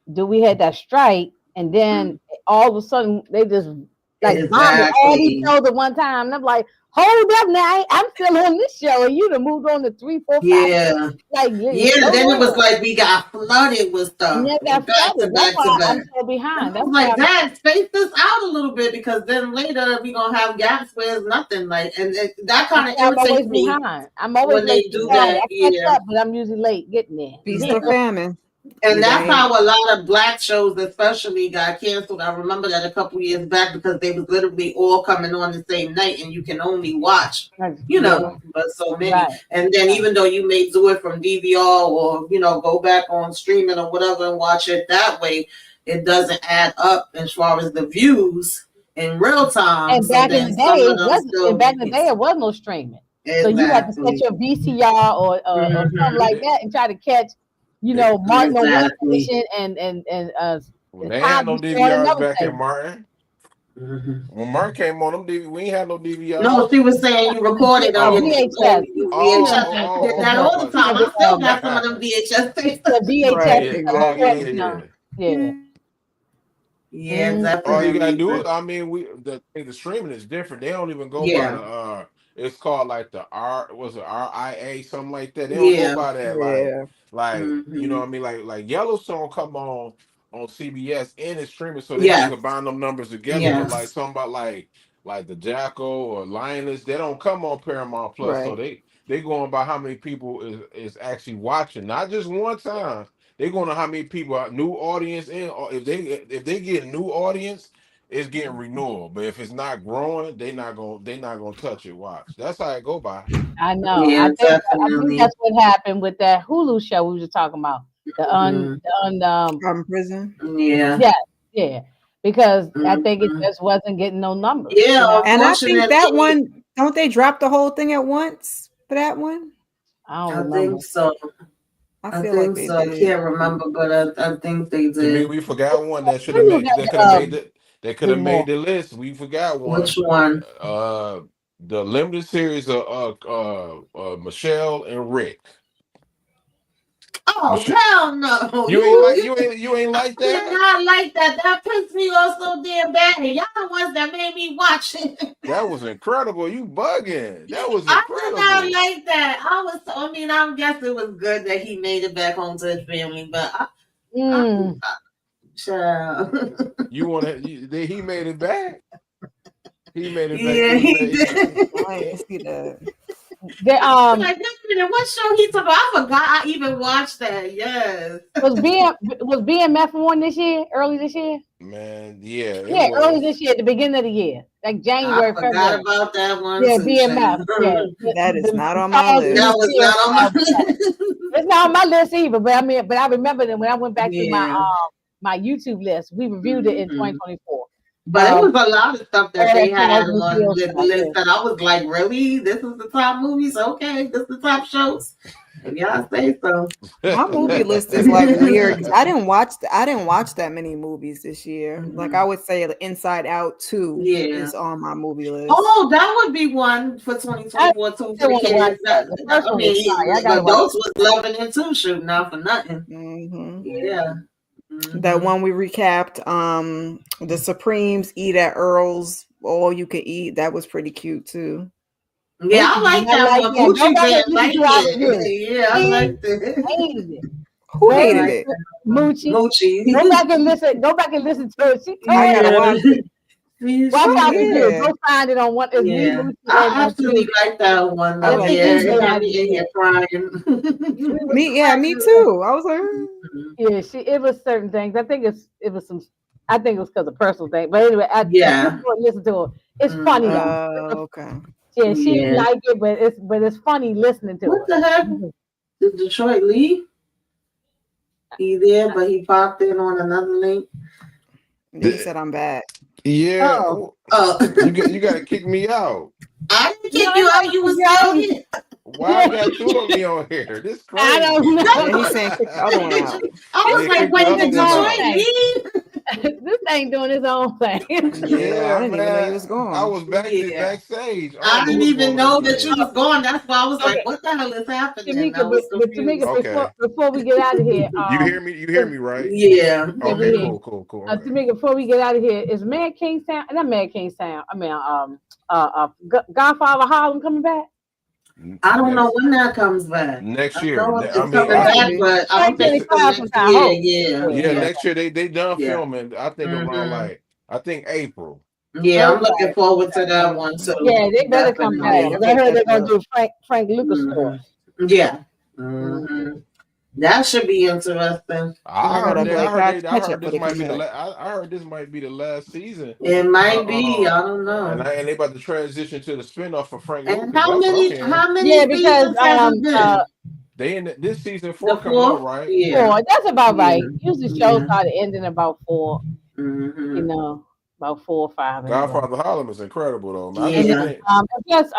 we had that strike, and then all of a sudden they just like bombed all these shows at one time, and I'm like, hold up now, I'm still on this show, and you done moved on to 3, 4, 5. Yeah. Like then it was like we got flooded with stuff. That's why I'm so behind. That's like that. Space this out a little bit because then later we gonna have gaps where there's nothing like, and that kind of irritates me. Behind. I'm always when they do that. I catch up, but I'm usually late getting there. Feast or famine. And that's how a lot of black shows especially got canceled. I remember that a couple years back because they was literally all coming on the same night and you can only watch, but so many. Right. And then even though you may do it from DVR or, go back on streaming or whatever and watch it that way, it doesn't add up as far as the views in real time. And back in the day, it was no streaming. Exactly. So you had to set your VCR or something like that and try to catch Martin on one station and they had no DVRs back in Martin. When Martin came on, we ain't had no DVRs. No, she was saying you recorded on your VHS. Did that all the time. I still got some of them VHS tapes. The VHS. Yeah, exactly. All you gotta do is, I mean, the streaming is different. They don't even go by the it's called like the RIA, something like that. They don't go by that. Like you know what I mean? Like Yellowstone come on CBS and it's streaming, so they can combine them numbers together. But like something about like the Jackal or Lioness, they don't come on Paramount Plus. So they going by how many people is actually watching, not just one time. They're going to how many people new audience in. Or if they get new audience, it's getting renewal. But if it's not growing, they not gonna touch it. Watch. That's how it go by. I know. Yeah, I think that's what happened with that Hulu show we were talking about. The prison. Yeah. Because I think it just wasn't getting no numbers. Yeah, and I think that one. Don't they drop the whole thing at once for that one? I think so. I think so. I can't remember, but I think they did. We forgot one that should have made. They could have made the list. We forgot one. Which one? The limited series of Michelle and Rick. Oh hell no! You ain't like that. I did not like that. That pissed me off so damn bad. Y'all the ones that made me watch it. That was incredible. You bugging. That was incredible. I did not like that. I guess it was good that he made it back home to his family, but child. You want to? He made it back. He made it back. Yeah, he did. I didn't see that. Like, what show he talking about? I forgot I even watched that. Yes. Was BMF on this year? Early this year? Man, yeah. Early this year, at the beginning of the year, like January. I forgot about that one. Yeah, BMF. Yeah. That is not on my list. That was not on my list. It's not on my list either. But I remember that when I went back to my YouTube list, we reviewed it in 2024. But it was a lot of stuff that they had on the list that I was like, really? This is the top movies? Okay, this is the top shows. If y'all say so. My movie list is like weird. I didn't watch that many movies this year. Like I would say Inside Out 2 is on my movie list. Oh, that would be one for 2024 too for the kids. But those was loving it too, shooting not for nothing. Yeah. That one we recapped, the Supremes Eat at Earl's All You Can Eat. That was pretty cute too. Yeah, I like that one. Gucci didn't like it. Yeah, I liked it. Hated it. Who hated it? Moochie. Go back and listen to it. She told I gotta watch it. Watch out for you. Go find it on one. Yeah, I absolutely like that one. Though. Yeah, it had me in here crying. Me too. I was like, yeah, it was certain things. I think it was because of personal thing. But anyway, listen to it. It's funny though. Okay. Yeah, she didn't like it, but it's funny listening to it. What the heck? Did Detroit leave? He there, but he popped in on another link. He said I'm back. Yeah. You gotta kick me out. I didn't kick you out. You was still here. Why you got two of me on here? This crazy. I don't know. Yeah, he's saying kick the other one out. I was like, wait, did Detroit leave? This ain't doing his own thing. Yeah, I didn't even know he was gone. I was backstage. I didn't even know that you was gone. That's why I was like, what the hell is happening? Tamika, before we get out of here, you hear me? You hear me, right? Yeah. Okay, cool. Okay. Tamika, before we get out of here, is Mad Kingstown? Not Mad Kingstown. I mean, Godfather Harlem coming back? I don't know when that comes back. Next year. But I don't think next year they done filming. I think around April. Yeah, I'm looking forward to that one too. Yeah, they better come back. I heard they're gonna do Frank Lucas story. Yeah. That should be interesting. I heard this might be the last season. It might be. I don't know. And they about to transition to the spinoff for Frank and Lucas. How many? Yeah, because they in this season 4 coming out, right? Yeah, 4. That's about right. Usually shows start ending about 4. You know, about 4 or 5. Godfather Harlem is incredible though. Yeah. Plus,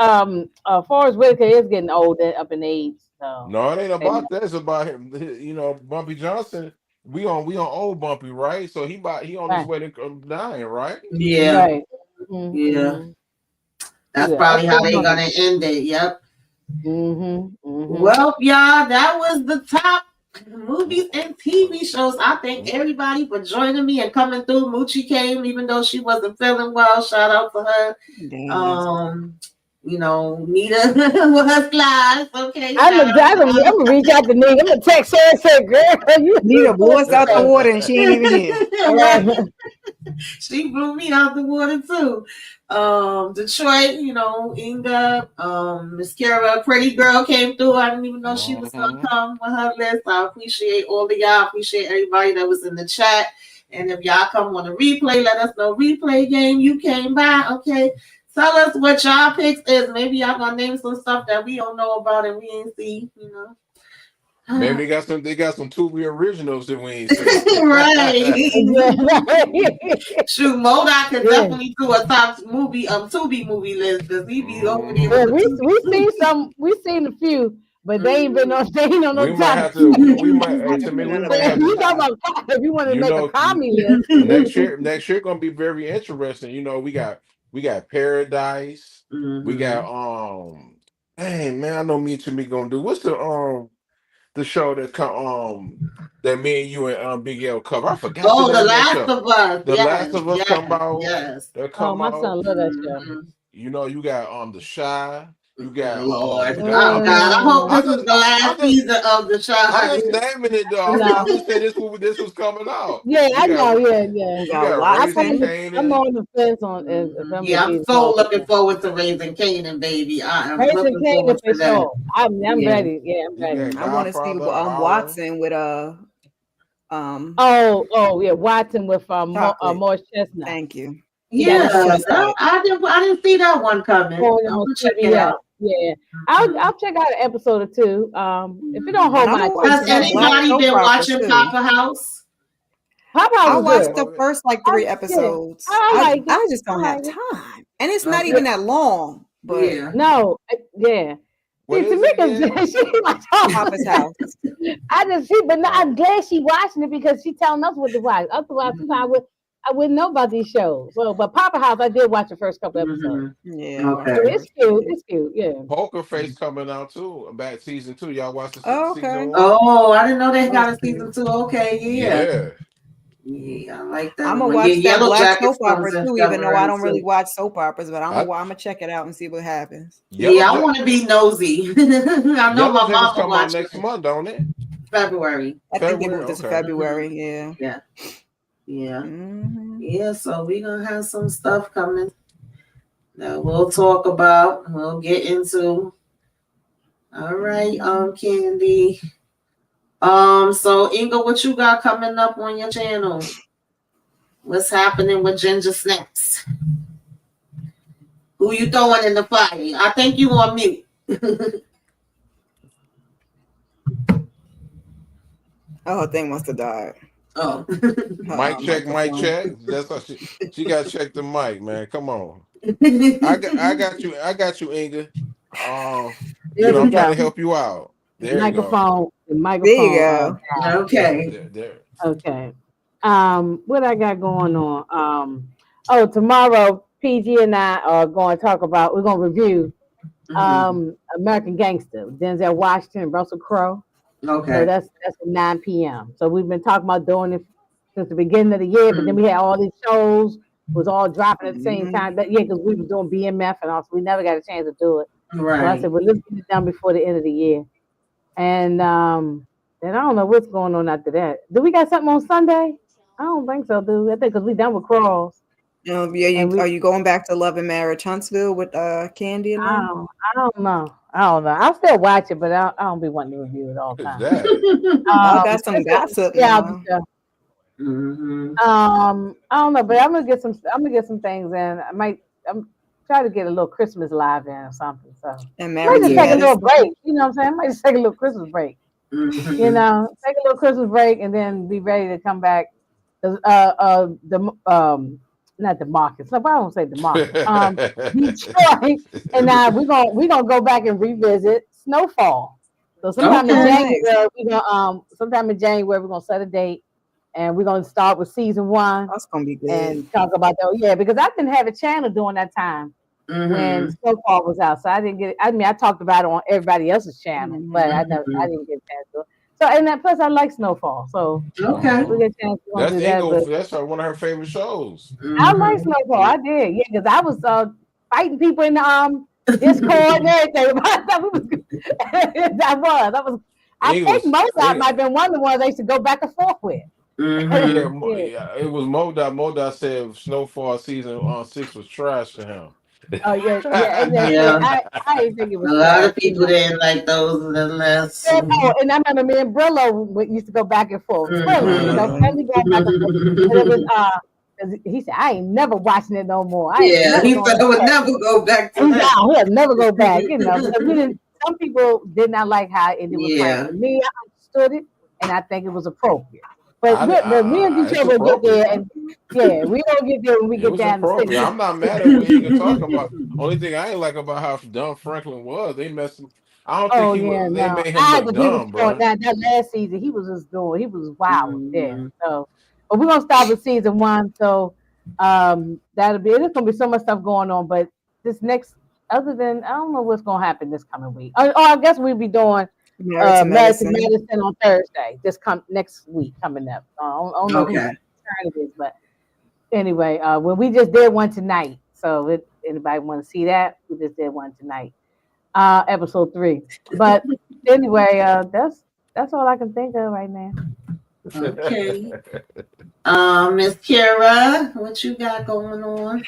Forrest Whitaker is getting older, up in age. So. No, it ain't about that. It's about him. You know, Bumpy Johnson. We on old Bumpy, right? So he on his way to dying, right? Yeah. Right. Yeah. That's probably how they gonna end it. Yep. Well, y'all, that was the top movies and TV shows. I thank everybody for joining me and coming through. Moochie came even though she wasn't feeling well. Shout out to her. You know, Nita with her slides. Okay. I'm gonna reach out to Nita. I'm gonna text her and say, girl, you Nita blew us out the water and she ain't even here. She blew me out the water too. Detroit, you know, Inga, Miss Kara, pretty girl came through. I didn't even know she was gonna come with her list. I appreciate all of y'all. Appreciate everybody that was in the chat. And if y'all come on a replay, let us know replay game you came by. Okay. Tell us what y'all picks is. Maybe y'all gonna name some stuff that we don't know about and we ain't see, you know. Maybe they got some Tubi originals that we ain't seen. Right. Shoot, Modoc could definitely do a top Tubi movie list because he be over there. We seen a few, but they ain't been on. They ain't on no we top. Might have to. We might. You talking about if you want to make a comedy list next year gonna be very interesting. You know, we got Paradise. We got Hey man, I know me and Tamika gonna do. What's the show that that me and you and Big L cover? I forgot. The Last of Us. The Last of Us come out. Yes. My son love that show. You know, you got The Shy. You got Lord. God, I hope this is the last season of The Shy. I'm just naming it though. I just said this was coming out. Yeah, I know. Yeah. I'm on the fence on. I'm so looking forward to Raising Kanan, baby. I am Raising looking forward to that. I'm ready. Yeah, I'm ready. I want to see Watson with Watson with Morris Chestnut. Thank you. Yeah, I didn't see that one coming. I'll check it out. Yeah, I'll check out an episode or two. If it don't hold my attention. Has anybody been watching Papa House? I watched the first 3 episodes. I just don't have time, and it's not even that long. But What is it again? She watch Papa's House. but no, I'm glad she watching it because she telling us what to watch. Otherwise, sometimes I wouldn't know about these shows. So, but Papa House, I did watch the first couple episodes. Yeah. Okay. So it's cute. It's cute. Yeah. Poker Face coming out too. Back season 2. Y'all watch the Okay. season 1? Oh, I didn't know they got a season 2. Okay, Yeah. Yeah, I like that. I'm gonna one. watch that Yellow black Jackets soap opera comes in too, even though I don't February, really watch soap operas, but I'm I- gonna check it out and see what happens. Yeah, I want to be nosy. I know Yellow my Jackets mama come out watched next it. month, don't it? February. I think they February? moved it to Okay. February. Yeah. Yeah. Mhm. Yeah, so we're gonna have some stuff coming that we'll talk about, we'll get into. All right, Candy. So Inga, what you got coming up on your channel? What's happening with Ginger Snaps? Who you throwing in the fire? I think you on mute. Oh, her thing must have died. Oh. Mic check, mic check. That's how she got to check the mic, man. Come on. I got you, Inga. I'm trying to help you out. There you go. The microphone. There you go. Okay. There. Okay. What I got going on? Tomorrow PG and I are going to talk about. We're going to review American Gangster, Denzel Washington, Russell Crowe. Okay. So that's at 9 p.m. So we've been talking about doing it since the beginning of the year, but then we had all these shows was all dropping at the same time. Because we were doing BMF and also we never got a chance to do it. Right. So I said, well, let's get it done before the end of the year. And then I don't know what's going on after that. Do we got something on Sunday? I don't think so, dude. I think because we done with Crawls. Are you going back to Love and Marriage Huntsville with Candy and them? I don't know. I'll still watch it, but I don't be wanting to review it all the time. I got some gossip. Yeah. Mm-hmm. I don't know, but I'm gonna get some things in. I'm try to get a little Christmas live in or something. So And I might just take a little break. You know what I'm saying? I might just take a little Christmas break. Mm-hmm. You know, take a little Christmas break and then be ready to come back. Not the markets. Like, I don't say the market. Detroit, and we're gonna go back and revisit Snowfall. So sometime in January we're gonna set a date, and we're gonna start with season 1. That's gonna be good. And talk about that. Yeah, because I didn't have a channel during that time when Snowfall was out, so I didn't get. I mean, I talked about it on everybody else's channel, but I didn't get a chance to. So and that plus I like Snowfall, so okay, we get a chance to that's do that. That's one of her favorite shows. I like Snowfall. I did, yeah, because I was fighting people in the Discord and everything. I think Mozart might have been one of the ones I used to go back and forth with. Yeah, it was Modot. Modot said Snowfall season 6 was trash to him. Oh yeah. I didn't think it was. A lot of people didn't like those in the last. And I remember me and Brillo used to go back and forth. Kelly go back and forth. He said, "I ain't never watching it no more." He said I would never go back to that. He'll never go back. You know, some people did not like how it was playing. For me, I understood it, and I think it was appropriate. But me and Detroit will get there, and we don't get there when we get down to 6. I'm not mad at what you can talk about. Only thing I ain't like about how dumb Franklin was, they messed him. I don't think they made him look dumb, bro. That last season, he was wild. Yeah. So, but we're gonna start with season 1. So, there's gonna be so much stuff going on. But this next, other than I don't know what's gonna happen this coming week. I guess we'll be doing. Married to Medicine on Thursday. Next week coming up. I don't know whose turn it is, but anyway, we just did one tonight. So if anybody want to see that, we just did one tonight. Episode 3. But anyway, that's all I can think of right now. Okay. Miss Kira, what you got going on?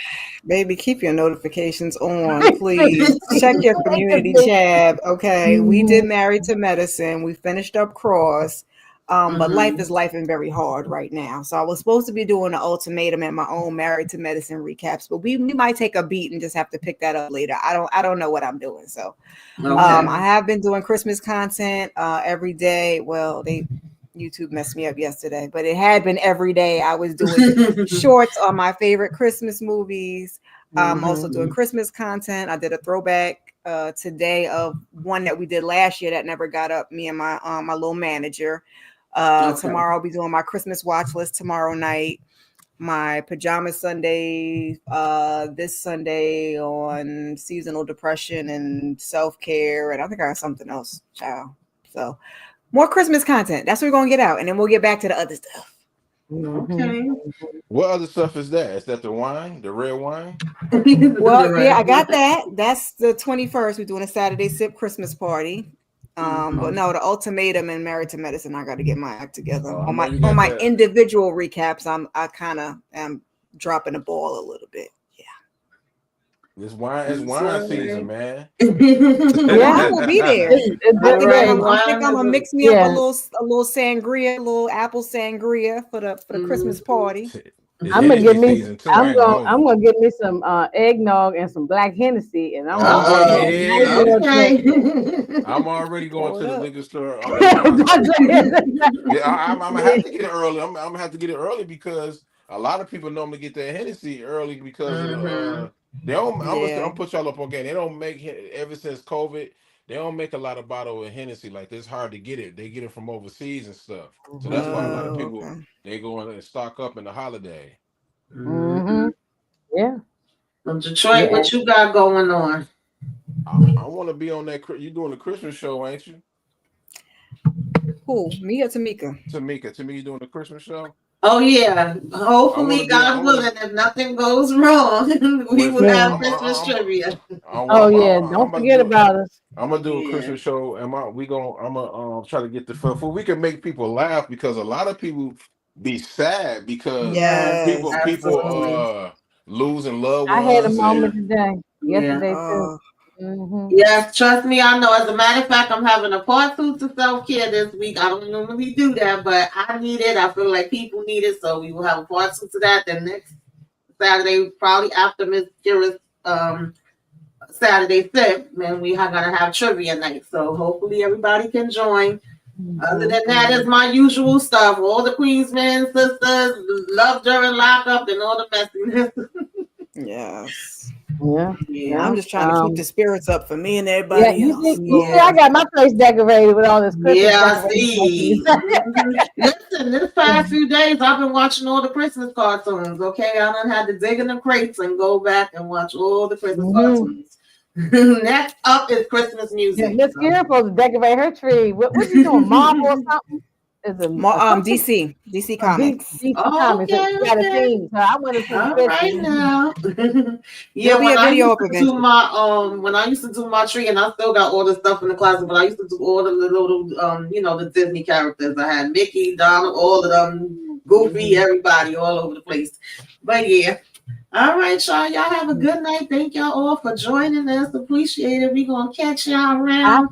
Baby, keep your notifications on, please. Check your community tab. Okay. We did Married to Medicine. We finished up Cross. But life is life and very hard right now. So I was supposed to be doing an ultimatum and my own Married to Medicine recaps, but we might take a beat and just have to pick that up later. I don't know what I'm doing. So I have been doing Christmas content every day. Well, YouTube messed me up yesterday, but it had been every day. I was doing shorts on my favorite Christmas movies. Also doing Christmas content. I did a throwback today of one that we did last year that never got up. Me and my my little manager. Tomorrow I'll be doing my Christmas watch list tomorrow night. My pajama Sunday this Sunday on seasonal depression and self-care, and I think I have something else, child. So more Christmas content. That's what we're gonna get out, and then we'll get back to the other stuff. Okay. What other stuff is that? Is that the wine, the red wine? Well, yeah, I got that. That's the 21st. We're doing a Saturday sip Christmas party. But no, the ultimatum and Married to Medicine, I got to get my act together. On my individual recaps, I kind of am dropping the ball a little bit. Yeah. It's wine season, man. Yeah, I will be there. I think I'm gonna mix me up a little sangria, a little apple sangria for the Christmas party. I'm gonna get me some eggnog and some black Hennessy, and I'm I'm already going to the liquor store. I'm gonna have to get it early. I'm gonna have to get it early because a lot of people normally get their Hennessy early because they don't. I'm gonna put y'all up on game. They don't make ever since COVID. They don't make a lot of bottle of Hennessy like this. It's hard to get it. They get it from overseas and stuff. So that's why a lot of people they go in and stock up in the holiday. Yeah. From Detroit, what you got going on? I want to be on that. You doing the Christmas show, ain't you? Who? Me or Tamika? Tamika doing the Christmas show. Oh yeah. Hopefully, God willing, if nothing goes wrong, we will have Christmas trivia. Don't forget about us. I'm gonna do a Christmas show, and I'm gonna try to get the fun. We can make people laugh because a lot of people be sad because people losing loved ones. I had a moment today, yesterday too. Yes, trust me, I know. As a matter of fact, I'm having a part 2 to self-care this week. I don't normally do that, but I need it. I feel like people need it, so we will have a part 2 to that. Then next Saturday, probably after Miss Kira's Saturday sip, then we are gonna have trivia night. So hopefully everybody can join. Other than that, is my usual stuff. All the Queensmen sisters, love during lockup, and all the messiness. Yes. Yeah. I'm just trying to keep the spirits up for me and everybody else. You see, I got my place decorated with all this Christmas. Yeah, I see. Listen, this past few days, I've been watching all the Christmas cartoons. Okay, I done had to dig in the crates and go back and watch all the Christmas cartoons. Next up is Christmas music. Miss Kira supposed to decorate her tree. What you doing, Mom or something? DC Comics. DC Comics. Got a theme. So I went to all right now. When I used to do my tree, and I still got all the stuff in the closet, but I used to do all the little the Disney characters. I had Mickey, Donald, all of them, Goofy, everybody all over the place. But yeah. All right, y'all. Y'all have a good night. Thank y'all all for joining us. Appreciate it. We're gonna catch y'all around.